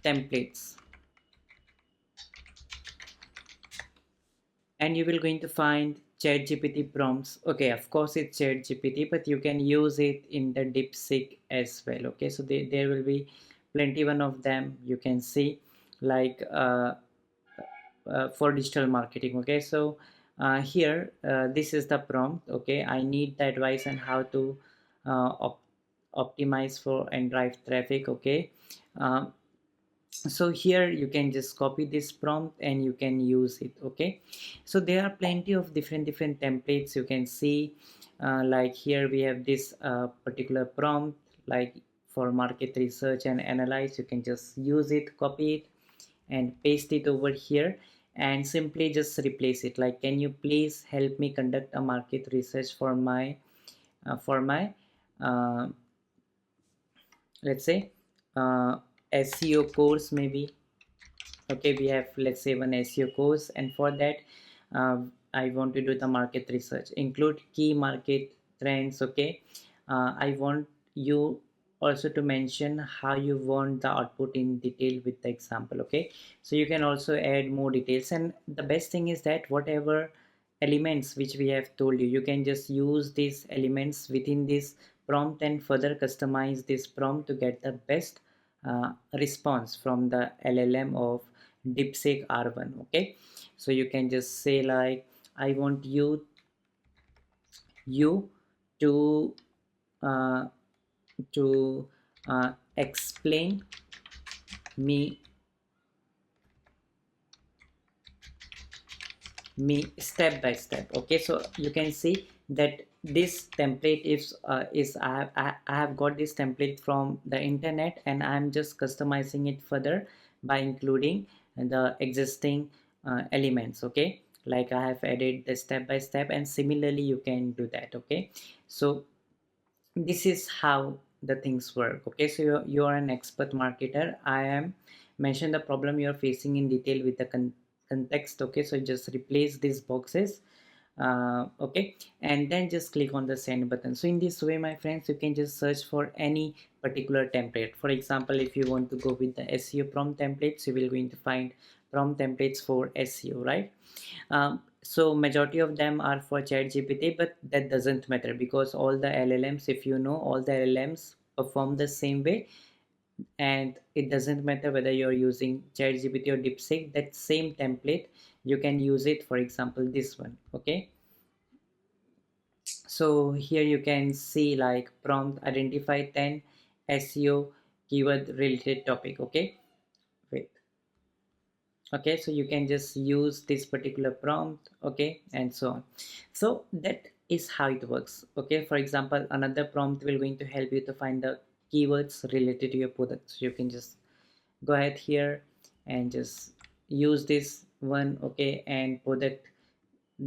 templates, and you will going to find ChatGPT prompts, okay. Of course it's ChatGPT, but you can use it in the DeepSeek as well, okay. So there will be plenty one of them, you can see, like for digital marketing, okay. So here this is the prompt, okay. I need the advice on how to optimize for and drive traffic, okay. uh, so here you can just copy this prompt and you can use it, okay. So there are plenty of different templates, you can see, like here we have this particular prompt, like for market research and analyze. You can just use it, copy it, and paste it over here, and simply just replace it, like, can you please help me conduct a market research for my uh, let's say SEO course maybe. Okay, we have, let's say, one SEO course, and for that I want to do the market research, include key market trends. Okay, I want you also to mention how you want the output in detail with the example. Okay, so you can also add more details, and the best thing is that whatever elements which we have told you, you can just use these elements within this prompt and further customize this prompt to get the best response from the LLM of DeepSeek R1. Okay, so you can just say like, I want you to uh, to explain me step by step. Okay, so you can see that this template is I have got this template from the internet, and I'm just customizing it further by including the existing elements. Okay, like I have added the step by step, and similarly you can do that. Okay, so this is how the things work. Okay, so you are an expert marketer. I am mention the problem you're facing in detail with the context. Okay, so just replace these boxes. Okay, and then just click on the send button. So in this way, my friends, you can just search for any particular template. For example, if you want to go with the SEO prompt templates, you will going to find prompt templates for SEO, right? So majority of them are for ChatGPT, but that doesn't matter, because all the LLMs, if you know, all the LLMs perform the same way, and it doesn't matter whether you're using ChatGPT or DeepSeek. That same template, you can use it. For example, this one. Okay, so here you can see like prompt identify 10 SEO keyword related topic. Okay, wait. Okay, so you can just use this particular prompt. Okay, and so on. So that is how it works. Okay, for example, another prompt will going to help you to find the keywords related to your product. So you can just go ahead here and just use this one. Okay, and product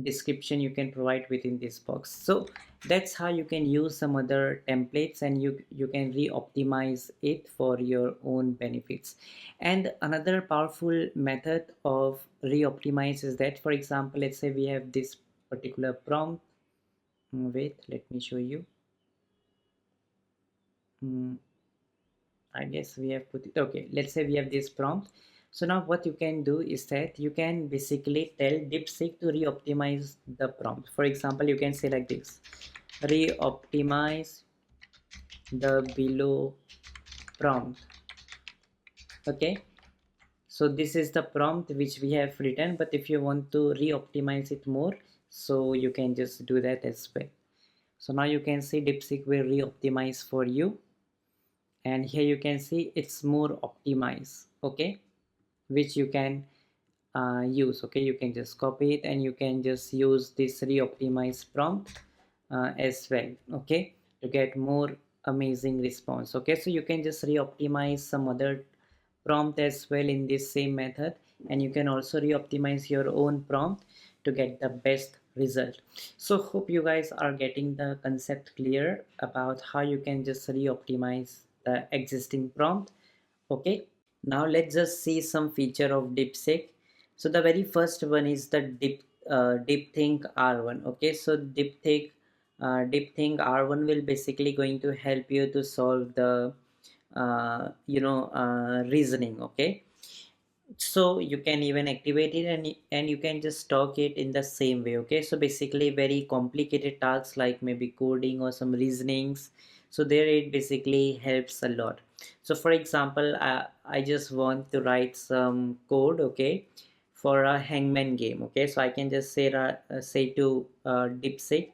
description you can provide within this box. So that's how you can use some other templates, and you can re-optimize it for your own benefits. And another powerful method of re-optimize is that, for example, let's say we have this particular prompt. Wait, let me show you. Mm, I guess we have put it. Okay, let's say we have this prompt. So now what you can do is that you can basically tell DeepSeek to re-optimize the prompt. For example, you can say like this: re-optimize the below prompt. Okay, so this is the prompt which we have written, but if you want to re-optimize it more, so you can just do that as well. So now you can see DeepSeek will re-optimize for you, and here you can see it's more optimized. Okay, which you can use. Okay, you can just copy it, and you can just use this re-optimize prompt as well. Okay, to get more amazing response. Okay, so you can just re-optimize some other prompt as well in this same method, and you can also re-optimize your own prompt to get the best result. So hope you guys are getting the concept clear about how you can just re-optimize the existing prompt. Okay, now let's just see some feature of DeepSeek. So the very first one is the DeepThink R1. Okay, so DeepThink R1 will basically going to help you to solve the reasoning. Okay, so you can even activate it, and you can just stock it in the same way. Okay, so basically very complicated tasks like maybe coding or some reasonings, so there it basically helps a lot. So for example, I just want to write some code, okay, for a hangman game. Okay, so I can just say to DeepSeek,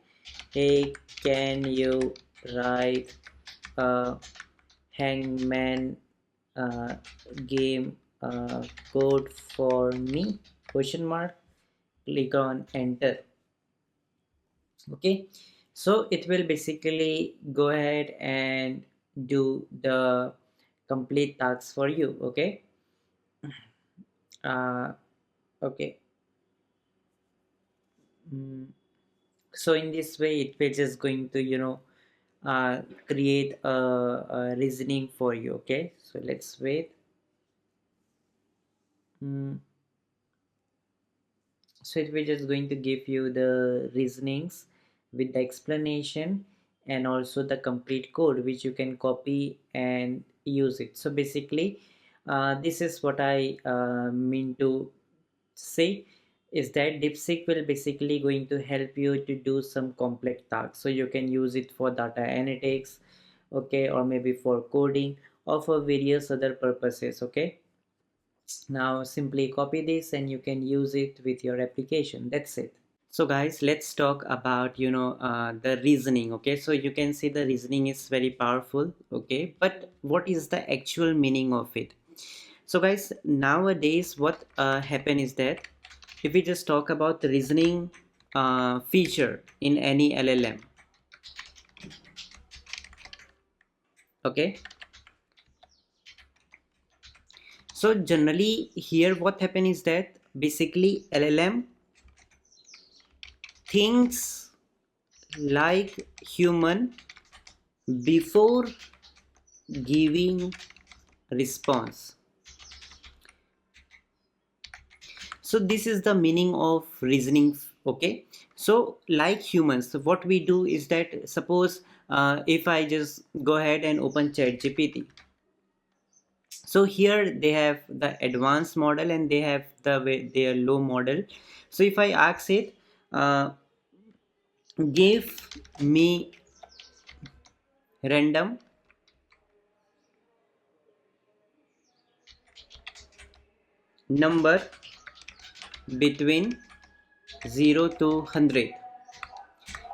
hey, can you write a hangman uh, game code for me, question mark. Click on enter. Okay, so it will basically go ahead and do the complete tasks for you. Okay, uh, okay, Mm. So in this way it will just going to create a reasoning for you. Okay, so let's wait. Mm. So it will just going to give you the reasonings with the explanation and also the complete code which you can copy and use it. So basically this is what I mean to say, is that DeepSeek will basically going to help you to do some complex tasks. So you can use it for data analytics, okay, or maybe for coding or for various other purposes. Okay, now simply copy this and you can use it with your application. That's it. So guys, let's talk about the reasoning. Okay, so you can see the reasoning is very powerful. Okay, but what is the actual meaning of it? So guys, nowadays what happen is that if we just talk about the reasoning feature in any LLM, okay, so generally here what happen is that basically LLM thinks like human before giving response. So this is the meaning of reasoning. Okay, so like humans, so what we do is that suppose if I just go ahead and open ChatGPT, so here they have the advanced model and they have their low model. So if I ask it, uh, give me random number between 0 to 100,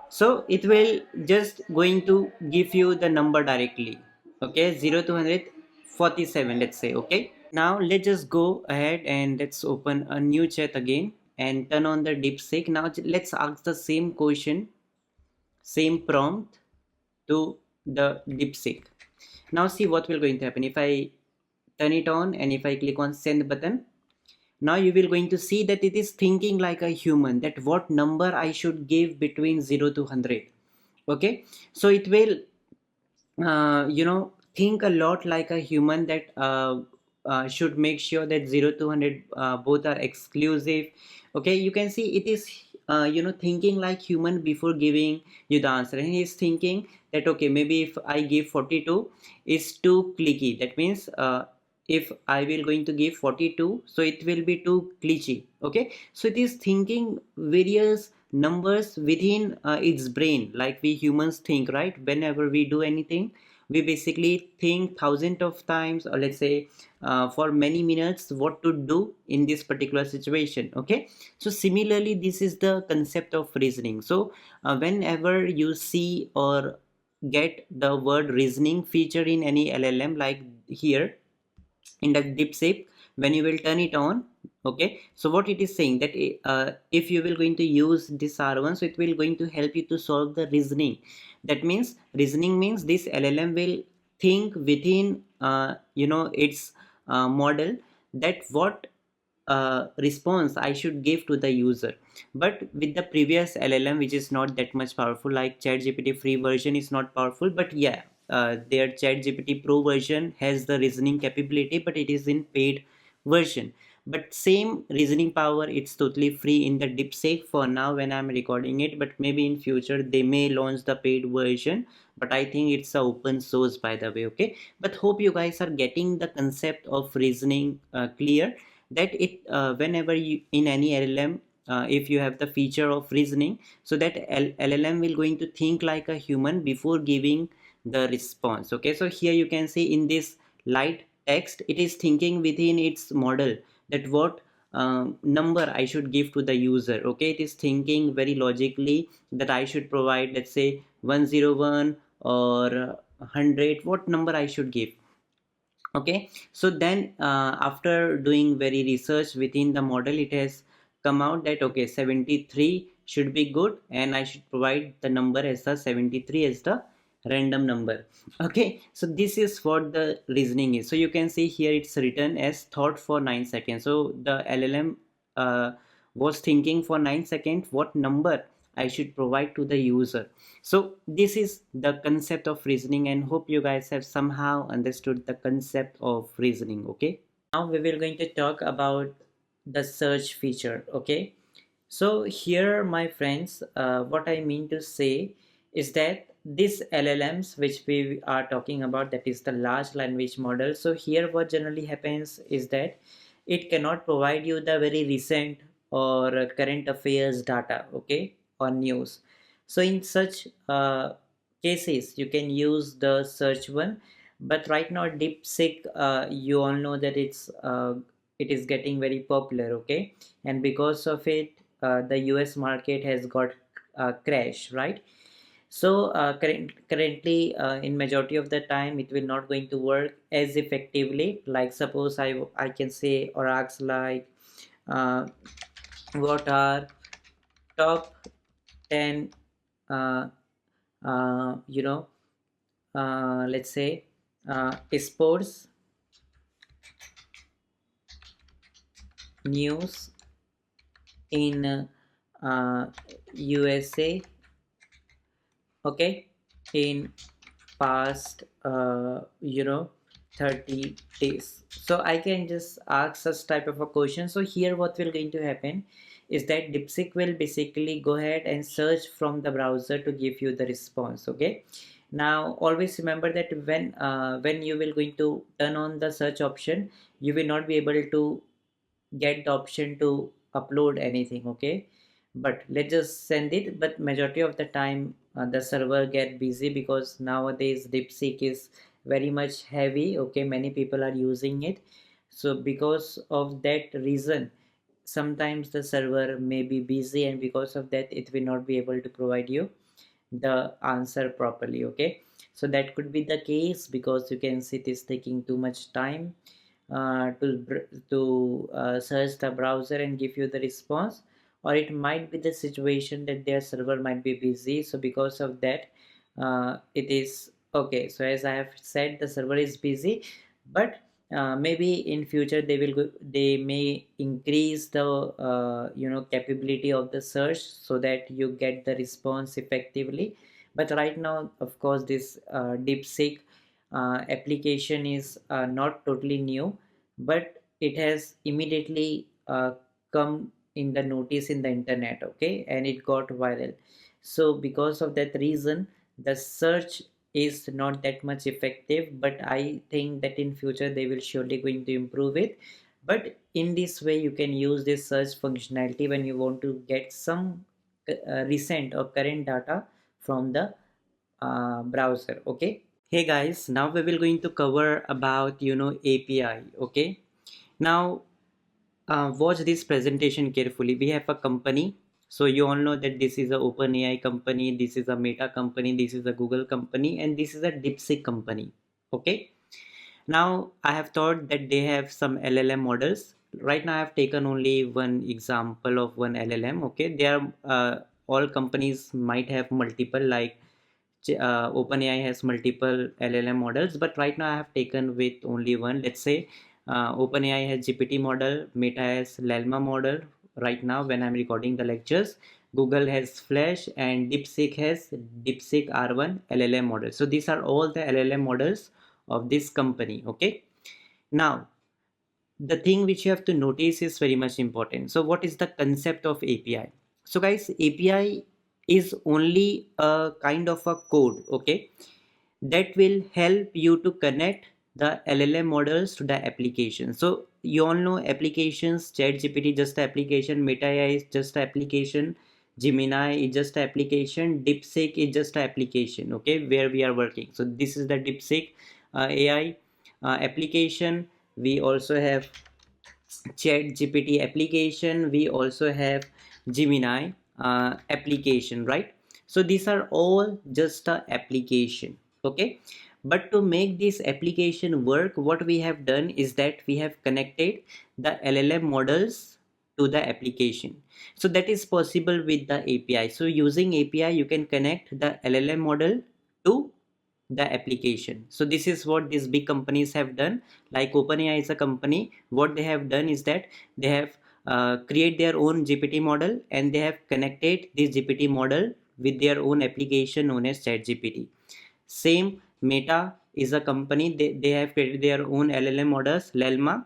so it will just going to give you the number directly. Okay, 0 to 100, 47, let's say. Okay, now let's just go ahead and let's open a new chat again and turn on the DeepSeek. Now let's ask the same question, same prompt to the DeepSeek. Now see what will going to happen if I turn it on and if I click on send button. Now you will going to see that it is thinking like a human, that what number I should give between 0 to 100. Okay, so it will think a lot like a human, that should make sure that 0 to 100 both are exclusive. Okay, you can see it is thinking like human before giving you the answer, and he is thinking that okay, maybe if I give 42 is too clicky, that means if I will going to give 42, so it will be too glitchy. Okay, so it is thinking various numbers within its brain, like we humans think, right? Whenever we do anything, we basically think thousands of times, or let's say for many minutes, what to do in this particular situation. Okay, so similarly this is the concept of reasoning. So whenever you see or get the word reasoning feature in any LLM, like here in the DeepSeek, when you will turn it on, okay, so what it is saying that if you will going to use this R1, so it will going to help you to solve the reasoning. That means reasoning means this LLM will think within its model, that what response I should give to the user. But with the previous LLM, which is not that much powerful, like ChatGPT free version is not powerful, but yeah, their ChatGPT Pro version has the reasoning capability, but it is in paid version. But same reasoning power, it's totally free in the DeepSeek for now when I'm recording it. But maybe in future they may launch the paid version. But I think it's a open source, by the way. Okay. But hope you guys are getting the concept of reasoning clear. That it whenever you in any LLM, if you have the feature of reasoning, so that LLM will going to think like a human before giving the response. Okay, so here you can see in this light text, it is thinking within its model that what number I should give to the user. Okay, it is thinking very logically that I should provide, let's say 101 or 100, what number I should give. Okay, so then after doing very research within the model, it has come out that okay, 73 should be good, and I should provide the number as the 73 as the random number. Okay, so this is what the reasoning is. So you can see here it's written as thought for 9 seconds. So the LLM uh, uh, will going to think like a human, that what number I should give to the user. Okay, so this is what the reasoning is. So you can see here it's written as thought for 9 seconds. So the LLM was thinking for 9 seconds what number I should provide to the user. So this is the concept of reasoning, and hope you guys have somehow understood the concept of reasoning. Okay, now we will going to talk about the search feature. Okay, so here, my friends, what I mean to say is that these LLMs which we are talking about, that is the large language model. So here what generally happens is that it cannot provide you the very recent or current affairs data, okay, or news. So in such cases, you can use the search one. But right now, DeepSeek, you all know that it is getting very popular, okay, and because of it, the US market has got crash, right? So currently, in majority of the time, it will not going to work as effectively. Like suppose I can say or ask like, uh, what are top 10 uh, you know let's say sports news in USA, okay, in past 30 days. So I can just ask such type of a question. So here what will going to happen is that DeepSeek will basically go ahead and search from the browser to give you the response. Okay, now always remember that when you will going to turn on the search option, you will not be able to get the option to upload anything, okay, but let's just send it. But majority of the time the server get busy because nowadays DeepSeek is very much heavy, okay, many people are using it. So because of that reason, sometimes the server may be busy, and because of that it will not be able to provide you the answer properly, okay. So that could be the case because you can see it is taking too much time to search the browser and give you the response, or it might be the situation that their server might be busy. So because of that, it is okay. So as I have said, the server is busy, but maybe in future they may increase the capability of the search so that you get the response effectively. But right now, of course, this DeepSeek application is not totally new, but it has immediately come in the notice in the internet, okay, and it got viral. So because of that reason, the search is not that much effective, but I think that in future they will surely going to improve it. But in this way, you can use this search functionality when you want to get some recent or current data from the browser, okay. Hey guys, now we will going to cover about API, okay. Now watch this presentation carefully. We have a company, so you all know that this is a OpenAI company, this is a Meta company, this is a Google company, and this is a DeepSeek company, okay. Now I have thought that they have some LLM models. Right now I have taken only one example of one LLM, okay. They are all companies might have multiple, like OpenAI has multiple LLM models, but right now I have taken with only one. Let's say OpenAI has GPT model, Meta has Llama model. Right now, when I'm recording the lectures, Google has Flash, and DeepSeek has DeepSeek R1 LLM model. So these are all the LLM models of this company. Okay. Now, the thing which you have to notice is very much important. So what is the concept of API? So guys, API is only a kind of a code, okay, that will help you to connect the LLM models to the application. So you all know applications, ChatGPT just application, Meta AI is just application, Gemini is just application, DeepSeek is just application, okay, where we are working. So this is the DeepSeek AI application. We also have ChatGPT application. We also have Gemini application, right? So these are all just a application, okay. But to make this application work, what we have done is that we have connected the LLM models to the application. So that is possible with the API. So using API, you can connect the LLM model to the application. So this is what these big companies have done. Like OpenAI is a company. What they have done is that they have create their own GPT model, and they have connected this GPT model with their own application known as ChatGPT. Same Meta is a company, they have created their own LLM models, Lelma,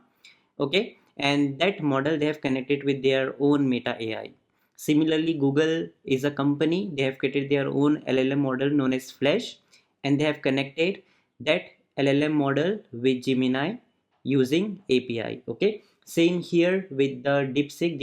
okay, and that model they have connected with their own Meta AI. Similarly, Google is a company, they have created their own LLM model known as Flash, and they have connected that LLM model with Gemini using API. Okay, same here with the DeepSeek.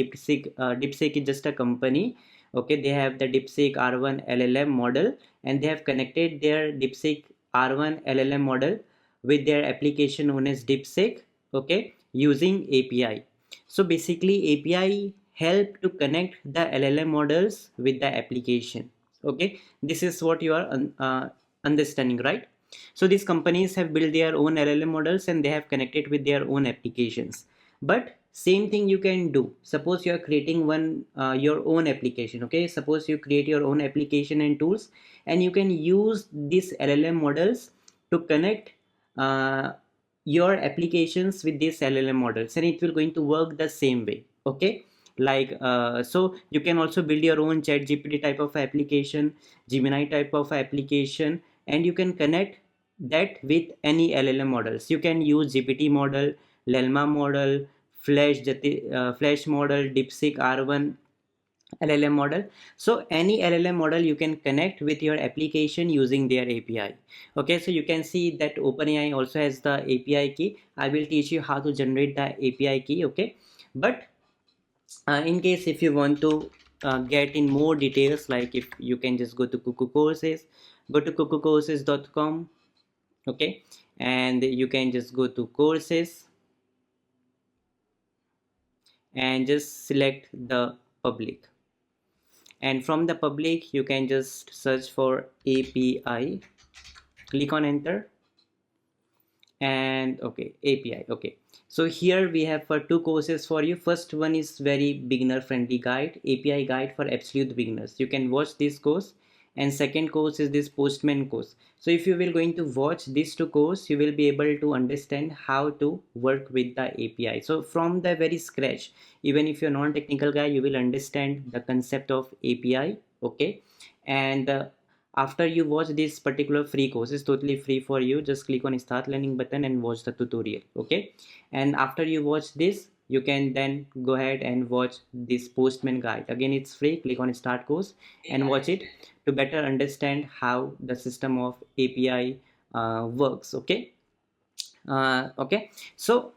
DeepSeek is just a company. Okay, they have the DeepSeek R1 LLM model, and they have connected their DeepSeek R1 LLM model with their application known as DeepSeek, okay, using API. So basically API help to connect the LLM models with the application. Okay, this is what you are understanding, right? So these companies have built their own LLM models and they have connected with their own applications. But same thing you can do. Suppose you are creating one your own application. Okay, suppose you create your own application and tools, and you can use these LLM models to connect uh, your applications with these LLM models, and it will going to work the same way. Okay, like so you can also build your own chat GPT type of application, Gemini type of application, and you can connect that with any LLM models. You can use GPT model, Lelma model, Flash model, DeepSeek R1 LLM model. So any LLM model you can connect with your application using their API. Okay, so you can see that OpenAI also has the API key. I will teach you how to generate the API key. Okay, but in case if you want to get in more details, like if you can just go to Cuckoo Courses, go to cuckoocourses.com. Okay, and you can just go to courses and just select the public, and from the public you can just search for API, click on enter, and okay, API. Okay, so here we have for two courses for you. First one is very beginner friendly guide, API guide for absolute beginners. You can watch this course, and second course is this Postman course. So if you will going to watch these two courses, you will be able to understand how to work with the API. So from the very scratch, even if you're non-technical guy, you will understand the concept of API. Okay, and after you watch this particular free course, is totally free for you, just click on start learning button and watch the tutorial. Okay, and after you watch this, you can then go ahead and watch this Postman guide. Again, it's free. Click on start course and watch it to better understand how the system of API works. Okay, okay, so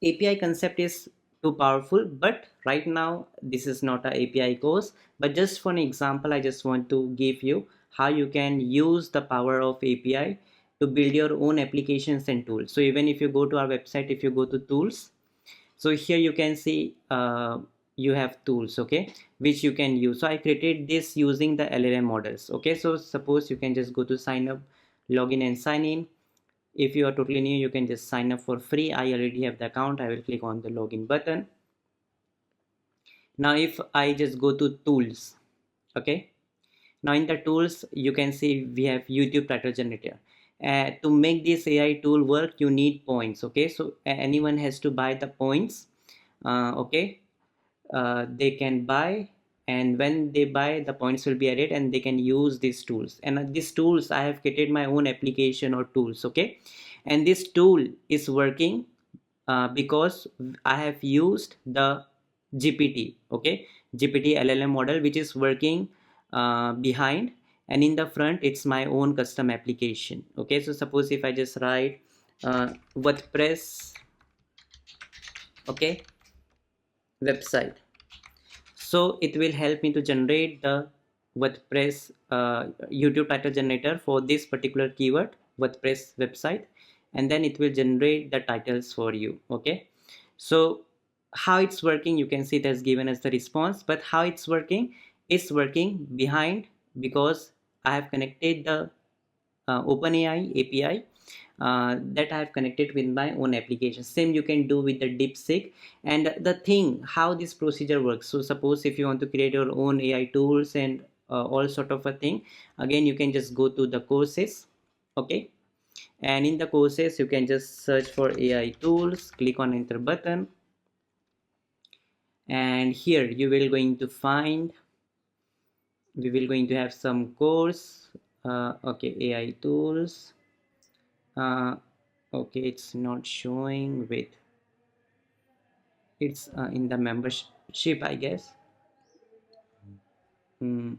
API concept is too powerful, but right now this is not a API course, but just for an example I just want to give you how you can use the power of API to build your own applications and tools. So even if you go to our website, if you go to tools, so here you can see you have tools, okay, which you can use. So I created this using the LLM models. Okay, so suppose you can just go to sign up, login and sign in. If you are totally new, you can just sign up for free. I already have the account. I will click on the login button. Now if I just go to tools, okay, now in the tools you can see we have YouTube title generator. To make this AI tool work, you need points. Okay, so anyone has to buy the points. Okay, they can buy, and when they buy, the points will be added and they can use these tools. And these tools, I have created my own application or tools. Okay, and this tool is working because I have used the GPT. Okay, GPT LLM model, which is working behind, and in the front it's my own custom application. Okay, so suppose if I just write WordPress, okay, website, so it will help me to generate the WordPress YouTube title generator for this particular keyword, WordPress website, and then it will generate the titles for you. Okay, so how it's working, you can see it has given us the response, but how it's working, it's working behind because I have connected the OpenAI API that I have connected with my own application. Same you can do with the DeepSeek. And the thing, how this procedure works, so suppose if you want to create your own AI tools and all sort of a thing, again you can just go to the courses. Okay, and in the courses you can just search for AI tools, click on enter button, and here you will going to find, we will going to have some course. Okay, AI tools. Okay, it's not showing. Wait, it's in the membership, I guess. Hmm.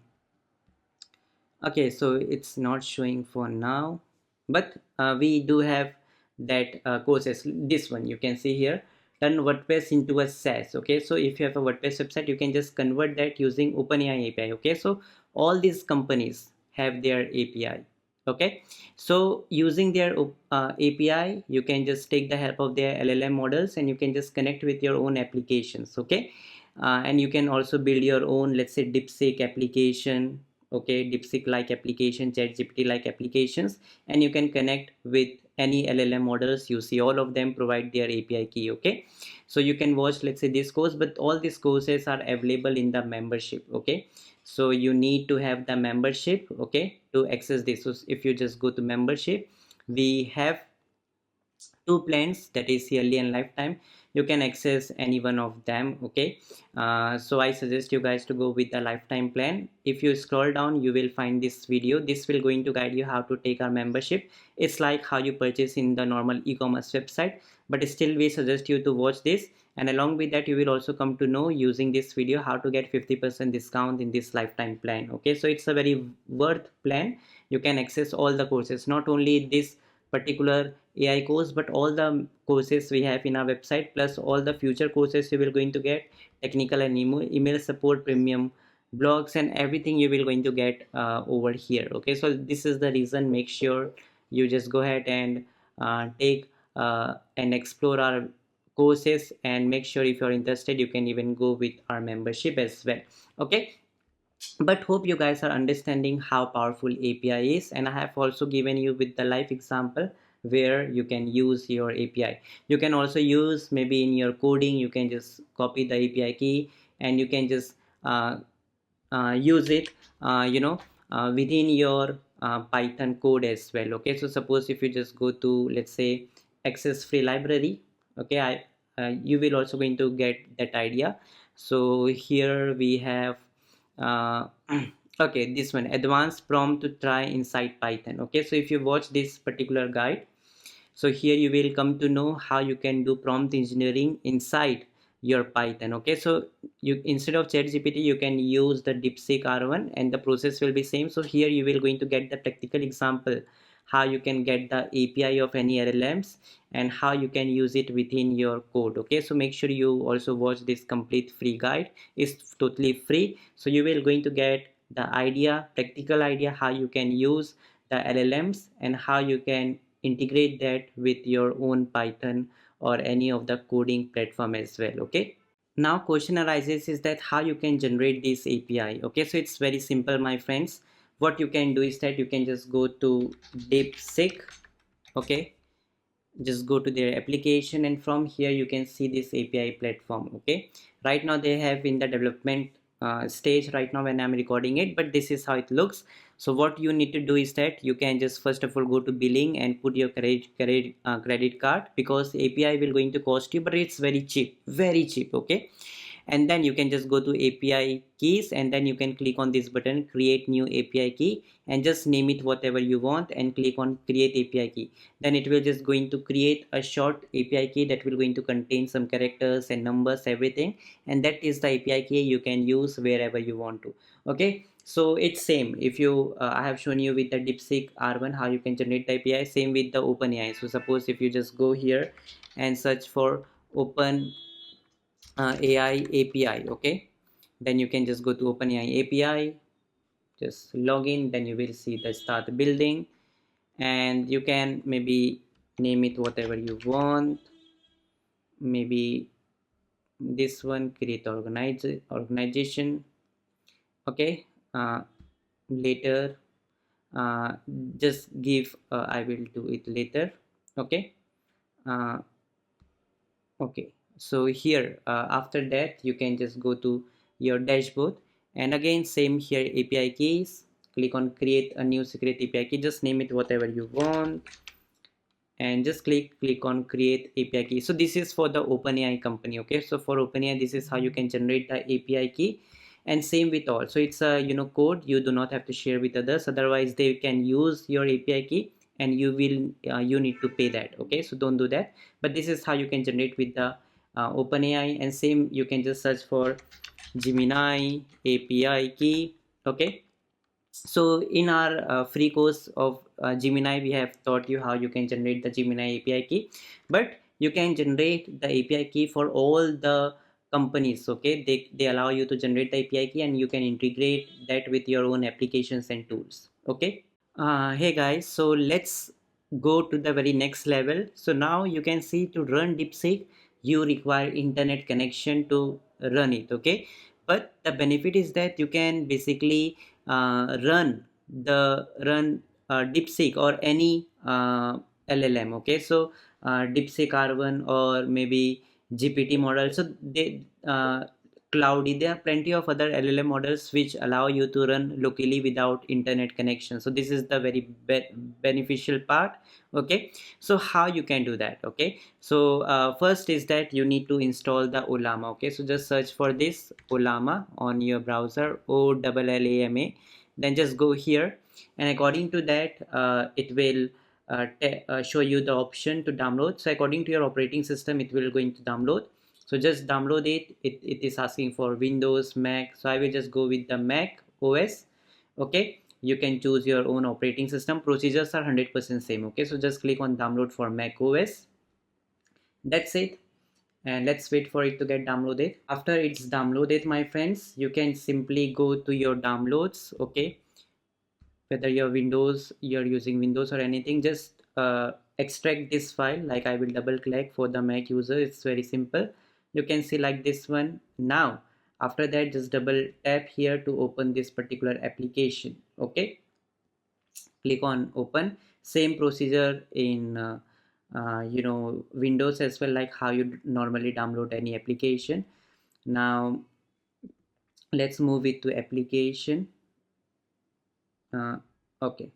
Okay, so it's not showing for now, but we do have that courses. This one you can see here, turn WordPress into a SaaS. Okay, so if you have a WordPress website, you can just convert that using OpenAI API. Okay, so all these companies have their API. Okay, so using their API, you can just take the help of their LLM models and you can just connect with your own applications. Okay, and you can also build your own, let's say, DeepSeek application. Okay, DeepSeek like application, ChatGPT like applications, and you can connect with any LLM models you see. All of them provide their API key. Okay, so you can watch, let's say, this course, but all these courses are available in the membership. Okay, so you need to have the membership, okay, to access this. So if you just go to membership, we have two plans, that is yearly and lifetime. You can access any one of them. Okay, so I suggest you guys to go with the lifetime plan. If you scroll down, you will find this video. This will going to guide you how to take our membership. It's like how you purchase in the normal e-commerce website, but still we suggest you to watch this, and along with that you will also come to know using this video how to get 50% discount in this lifetime plan. Okay, so it's a very worth plan. You can access all the courses, not only this particular AI course, but all the courses we have in our website, plus all the future courses you will going to get, technical and email support, premium blogs, and everything you will going to get over here. Okay, so this is the reason. Make sure you just go ahead and take and explore our courses, and make sure if you're interested you can even go with our membership as well. Okay, but hope you guys are understanding how powerful API is, and I have also given you with the live example where you can use your API. You can also use, maybe in your coding, you can just copy the API key and you can just uh, use it within your Python code as well. Okay, so suppose if you just go to, let's say, access free library. Okay, you will also going to get that idea. So here we have uh, okay, this one, advanced prompt to try inside Python. Okay, so if you watch this particular guide, so here you will come to know how you can do prompt engineering inside your Python. Okay, so you, instead of ChatGPT, you can use the DeepSeek R1 and the process will be same. So here you will going to get the practical example how you can get the API of any LLMs and how you can use it within your code. Okay, so make sure you also watch this complete free guide. It's totally free, so you will going to get the idea, practical idea, how you can use the LLMs and how you can integrate that with your own Python or any of the coding platform as well. Okay, now question arises is that how you can generate this API. Okay, so it's very simple, my friends. What you can do is that you can just go to DeepSeek. Okay, just go to their application and from here you can see this API platform. Okay, right now they have in the development stage right now when I'm recording it, but this is how it looks. So what you need to do is that you can just first of all go to billing and put your credit card, because API will going to cost you, but it's very cheap, very cheap. Okay, and then you can just go to API keys and then you can click on this button, create new API key, and just name it whatever you want and click on create API key. Then it will just going to create a short API key that will going to contain some characters and numbers, everything, and that is the API key you can use wherever you want to. Okay, so it's same. If you I have shown you with the DeepSeek R1 how you can generate the API, same with the OpenAI. So suppose if you just go here and search for Open AI API. Okay, then you can just go to OpenAI API, just log in, then you will see the start building, and you can maybe name it whatever you want. Maybe this one, create organization. Okay, later, uh, just give I will do it later. Okay, uh, okay, so here after that you can just go to your dashboard, and again same here, API keys, click on create a new secret API key, just name it whatever you want, and just click on create API key. So this is for the OpenAI company. Okay, so for OpenAI, this is how you can generate the API key, and same with all. So it's a code you do not have to share with others, otherwise they can use your API key and you need to pay that. Okay, so don't do that. But this is how you can generate with the OpenAI, and same you can just search for Gemini API key. Okay, so in our free course of Gemini, we have taught you how you can generate the Gemini API key, but you can generate the API key for all the companies. Okay, they allow you to generate the API key, and you can integrate that with your own applications and tools. Okay. Hey guys, so let's go to the very next level. So now you can see, to run DeepSeek, you require internet connection to run it. Okay, but the benefit is that you can basically run DeepSeek or any LLM. Okay, so DeepSeek R1 or maybe GPT model. So they cloudy, there are plenty of other LLM models which allow you to run locally without internet connection. So this is the very beneficial part. Okay, so how you can do that? Okay, so first is that you need to install the Olama. Okay, so just search for this Olama on your browser, OLLAMA, then just go here, and according to that it will show you the option to download. So according to your operating system, it will going to download. So just download it is asking for Windows, Mac, so I will just go with the Mac OS. Okay, you can choose your own operating system. Procedures are 100% same. Okay, so just click on download for Mac OS. That's it, and let's wait for it to get downloaded. After it's downloaded, my friends, you can simply go to your downloads. Okay, whether you're using Windows or anything, just extract this file. Like I will double click for the Mac user, it's very simple. You can see like this one. Now after that, just double tap here to open this particular application. Okay, click on open. Same procedure in Windows as well, like how you normally download any application. Now let's move it to application. uh, okay.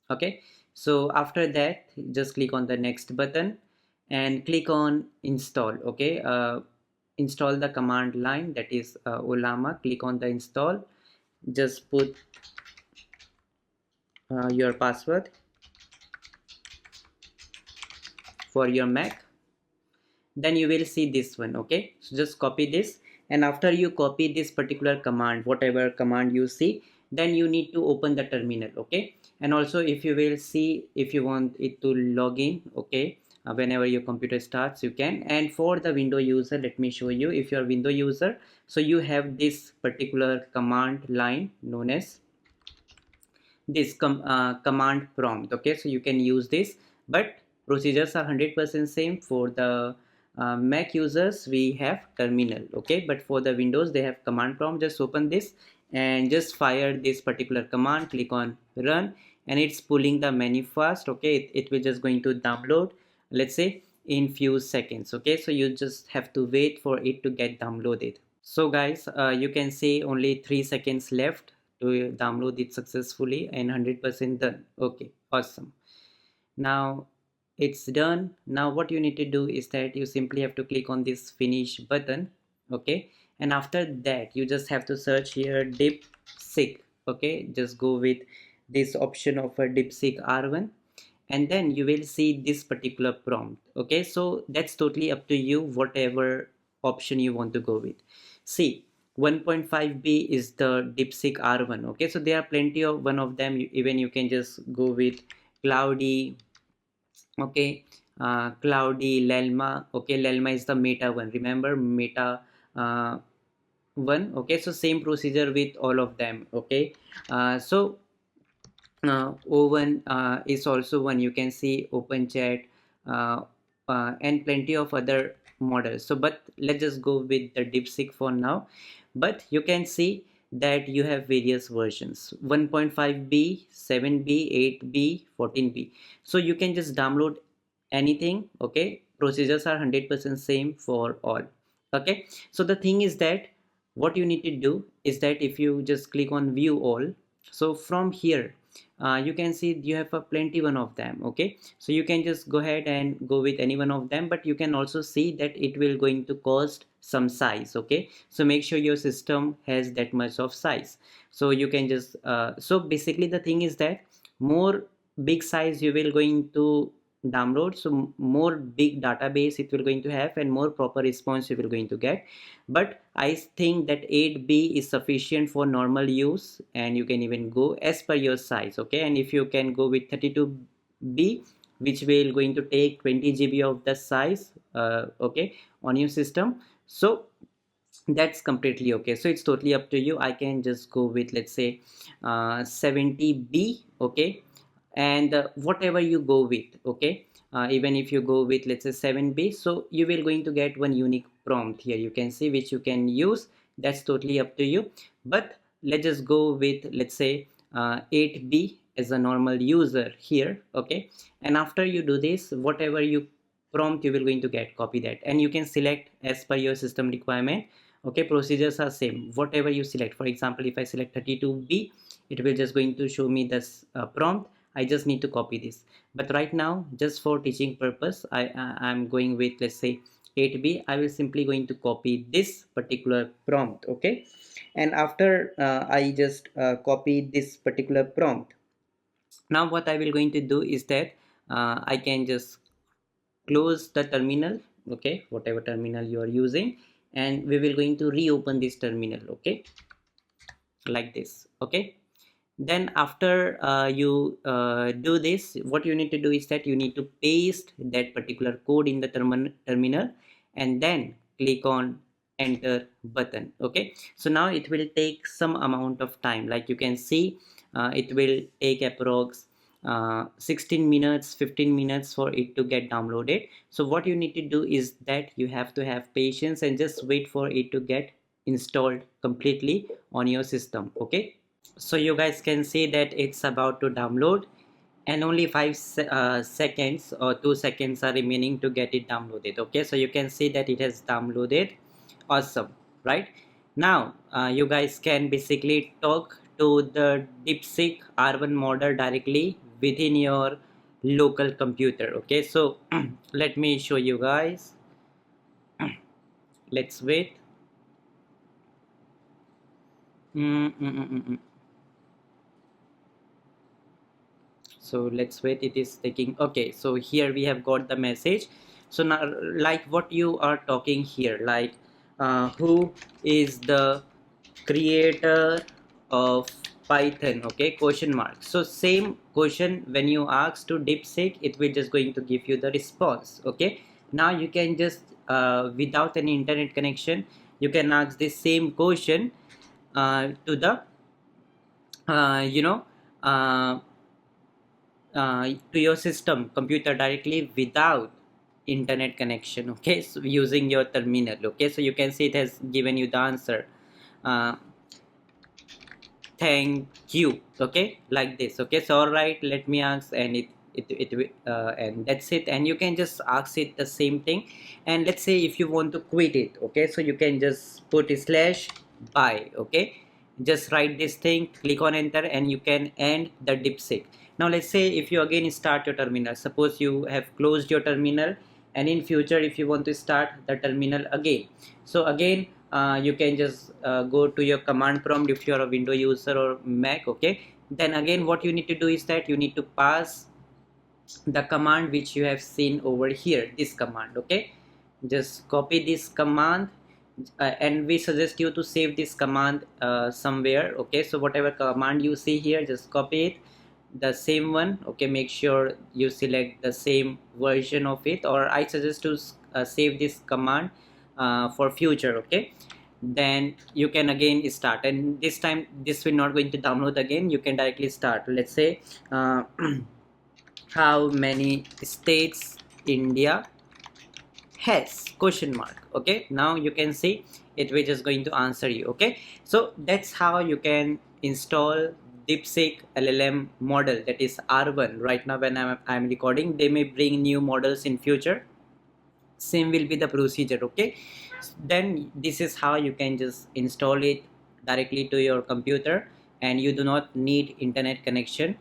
Okay, so after that, just click on the next button and click on install. Okay, install the command line, that is Olama. Click on the install, just put your password for your Mac, then you will see this one. Okay, so just copy this, and after you copy this particular command, whatever command you see, then you need to open the terminal. Okay, and also if you will see, if you want it to log in, okay, whenever your computer starts, you can. And for the window user, let me show you. If you're a window user, so you have this particular command line known as this command prompt. Okay, so you can use this, but procedures are 100% same. For the Mac users, we have terminal. Okay, but for the Windows, they have command prompt. Just open this and just fire this particular command, click on run, and it's pulling the menu fast. Okay, it will just going to download, let's say in few seconds. Okay, so you just have to wait for it to get downloaded. So guys, you can see only 3 seconds left to download it successfully, and 100% done. Okay, awesome. Now it's done. Now what you need to do is that you simply have to click on this finish button. Okay, and after that you just have to search here DeepSeek. Okay, just go with this option of a DeepSeek R1, and then you will see this particular prompt. Okay, so that's totally up to you, whatever option you want to go with. See, 1.5b is the DeepSeek R1. Okay, so there are plenty of one of them. Even you can just go with Cloudy. Okay, Cloudy, Lelma. Okay, Lelma is the Meta one. Remember Meta one. Okay, so same procedure with all of them. Okay, so O1 is also one. You can see Open Chat and plenty of other models. So but let's just go with the DeepSeek for now. But you can see that you have various versions: 1.5b, 7b, 8b, 14b. So you can just download anything. Okay, procedures are 100% same for all. Okay, so the thing is that what you need to do is that if you just click on view all, so from here you can see you have a plenty one of them. Okay, so you can just go ahead and go with any one of them, but you can also see that it will going to cost some size. Okay, so make sure your system has that much of size. So you can just so basically the thing is that more big size you will going to download, so more big database it will going to have and more proper response you will going to get. But I think that 8B is sufficient for normal use, and you can even go as per your size. Okay, and if you can go with 32B, which will going to take 20 GB of the size, okay, on your system, so that's completely okay. So it's totally up to you. I can just go with, let's say, 70B. Okay, and whatever you go with. Okay, even if you go with, let's say, 7B, so you will going to get one unique prompt here, you can see, which you can use. That's totally up to you. But let's just go with, let's say, 8B as a normal user here. Okay, and after you do this, whatever you prompt, you will going to get, copy that, and you can select as per your system requirement. Okay, procedures are same, whatever you select. For example, if I select 32B, it will just going to show me this prompt. I just need to copy this. But right now, just for teaching purpose, I'm going with, let's say, 8B. I will simply going to copy this particular prompt. Okay, and after I just copy this particular prompt, now what I will going to do is that I can just close the terminal. Okay, whatever terminal you are using, and we will going to reopen this terminal. Okay, like this. Okay, then after you do this, what you need to do is that you need to paste that particular code in the terminal, and then click on enter button. Okay, so now it will take some amount of time, like you can see, it will take approx 16 minutes 15 minutes for it to get downloaded. So what you need to do is that you have to have patience and just wait for it to get installed completely on your system. Okay, so you guys can see that it's about to download, and only 5 seconds or 2 seconds are remaining to get it downloaded. Okay, so you can see that it has downloaded. Awesome, right? Now you guys can basically talk to the DeepSeek R1 model directly within your local computer. Okay, so let me show you guys. Let's wait. Mm, mm, mm, mm, mm. So let's wait, it is taking. Okay, so here we have got the message. So now, like what you are talking here, like who is the creator of Python? Okay, question mark. So same question when you ask to DeepSeek, it will just going to give you the response. Okay, now you can just without any internet connection, you can ask the same question to the you know uh, to your system computer directly without internet connection. Okay, so using your terminal. Okay, so you can see it has given you the answer, uh, thank you. Okay, like this. Okay, so all right, let me ask, and and that's it. And you can just ask it the same thing, and let's say if you want to quit it. Okay, so you can just put slash by. Okay, just write this thing, click on enter, and you can end the DeepSeek. Now let's say if you again start your terminal, suppose you have closed your terminal, and in future if you want to start the terminal again, so again you can just go to your command prompt if you are a Windows user or Mac. Okay, then again what you need to do is that you need to pass the command which you have seen over here, this command. Okay, just copy this command, and we suggest you to save this command somewhere. Okay, so whatever command you see here, just copy it, the same one. Okay, make sure you select the same version of it, or I suggest to save this command for future. Okay, then you can again start, and this time this will not going to download again, you can directly start. Let's say how many states India has, question mark. Okay, now you can see it will just going to answer you. Okay, so that's how you can install DeepSeek LLM model, that is R1. Right now when I'm recording, they may bring new models in future, same will be the procedure. Okay, then this is how you can just install it directly to your computer, and you do not need internet connection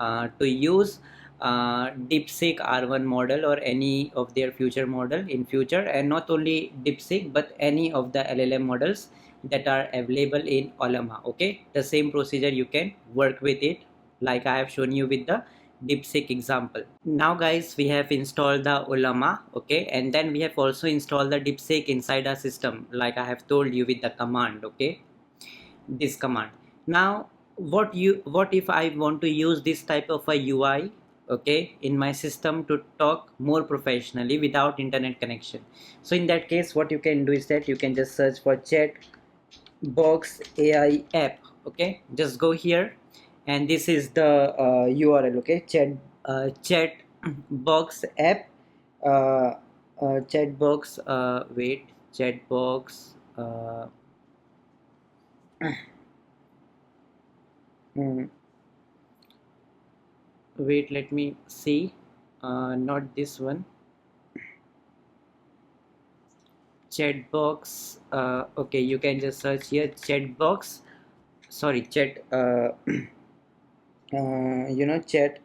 to use DeepSeek R1 model or any of their future model in future, and not only DeepSeek but any of the LLM models that are available in Ollama. Okay, the same procedure you can work with it, like I have shown you with the DeepSeek example. Now guys, we have installed the Ollama, okay, and then we have also installed the DeepSeek inside our system, like I have told you with the command. Okay, this command. Now what if I want to use this type of a UI, okay, in my system to talk more professionally without internet connection? So in that case, what you can do is that you can just search for chat box AI app. Okay, just go here, and this is the URL. Okay, chat box app, chat box, wait, chat box, mm, wait, let me see, not this one, chat box, okay, you can just search here chat box, sorry, chat chat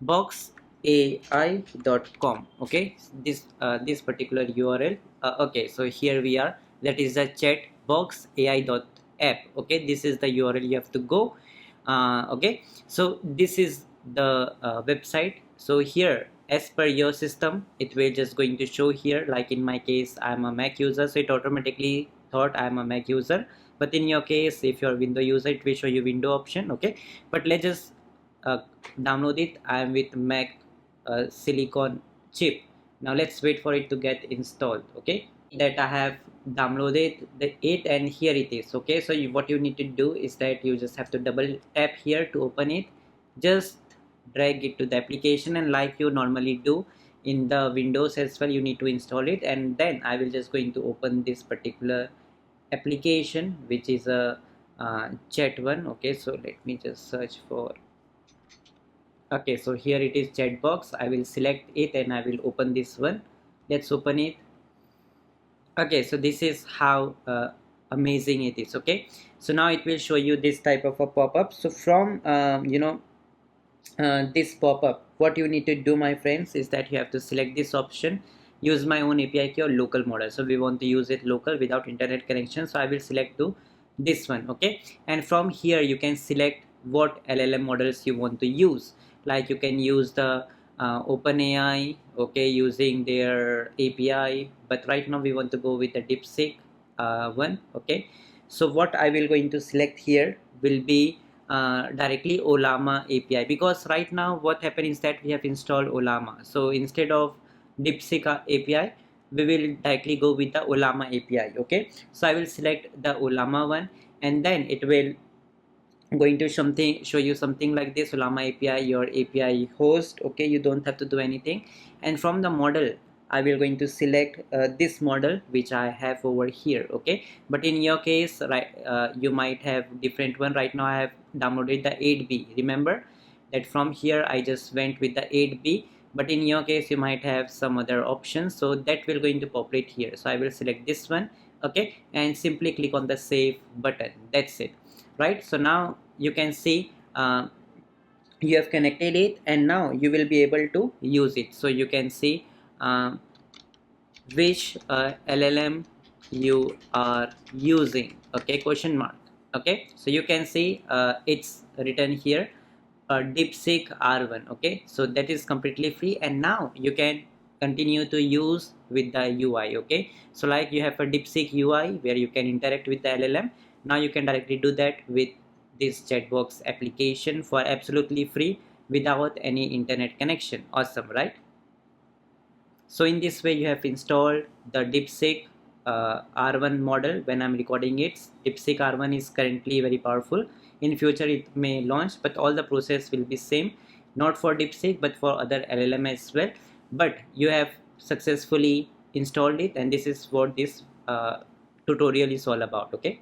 box ai.com. okay, this particular URL, okay, so here we are, that is the chat box ai.app. okay, this is the URL you have to go. Okay, so this is the website. So here, as per your system, it will just going to show here, like in my case I'm a Mac user, so it automatically thought I'm a Mac user, but in your case, if you're a Windows user, it will show you window option. Okay, but let's just uh, download it. I am with Mac silicon chip. Now let's wait for it to get installed. Okay, that I have downloaded it, and here it is. Okay, so what you need to do is that you just have to double tap here to open it, just drag it to the application, and like you normally do in the Windows as well, you need to install it, and then I will just going to open this particular application, which is a chat one. Okay, so let me just search for, okay, so here it is, chat box. I will select it and I will open this one. Let's open it. Okay, so this is how amazing it is. Okay, so now it will show you this type of a pop-up. So from this pop-up, what you need to do, my friends, is that you have to select this option, use my own API key or local model. So we want to use it local without internet connection, so I will select to this one. Okay, and from here you can select what LLM models you want to use, like you can use the OpenAI, okay, using their API, but right now we want to go with the DeepSeek one. Okay, so what I will going to select here will be directly Ollama API, because right now what happened is that we have installed Ollama, so instead of DeepSeek API, we will directly go with the Ollama API. Okay, so I will select the Ollama one, and then it will going to show you something like this: Ollama API, your API host. Okay, you don't have to do anything, and from the model I will going to select this model which I have over here. Okay, but in your case, right, you might have different one. Right now I have downloaded the 8B. Remember that from here I just went with the 8B, but in your case you might have some other options, so that will going to populate here. So I will select this one. Okay, and simply click on the save button. That's it, right? So now you can see you have connected it, and now you will be able to use it. So you can see uh, which LLM you are using. Okay, question mark. Okay, so you can see it's written here, DeepSeek R1. Okay, so that is completely free, and now you can continue to use with the UI. Okay, so like you have a DeepSeek UI where you can interact with the LLM. Now you can directly do that with this chatbox application for absolutely free without any internet connection. Awesome, right? So in this way you have installed the DeepSeek R1 model. When I'm recording it, DeepSeek R1 is currently very powerful. In future it may launch, but all the process will be same, not for DeepSeek but for other LLM as well. But you have successfully installed it, and this is what this tutorial is all about. Okay.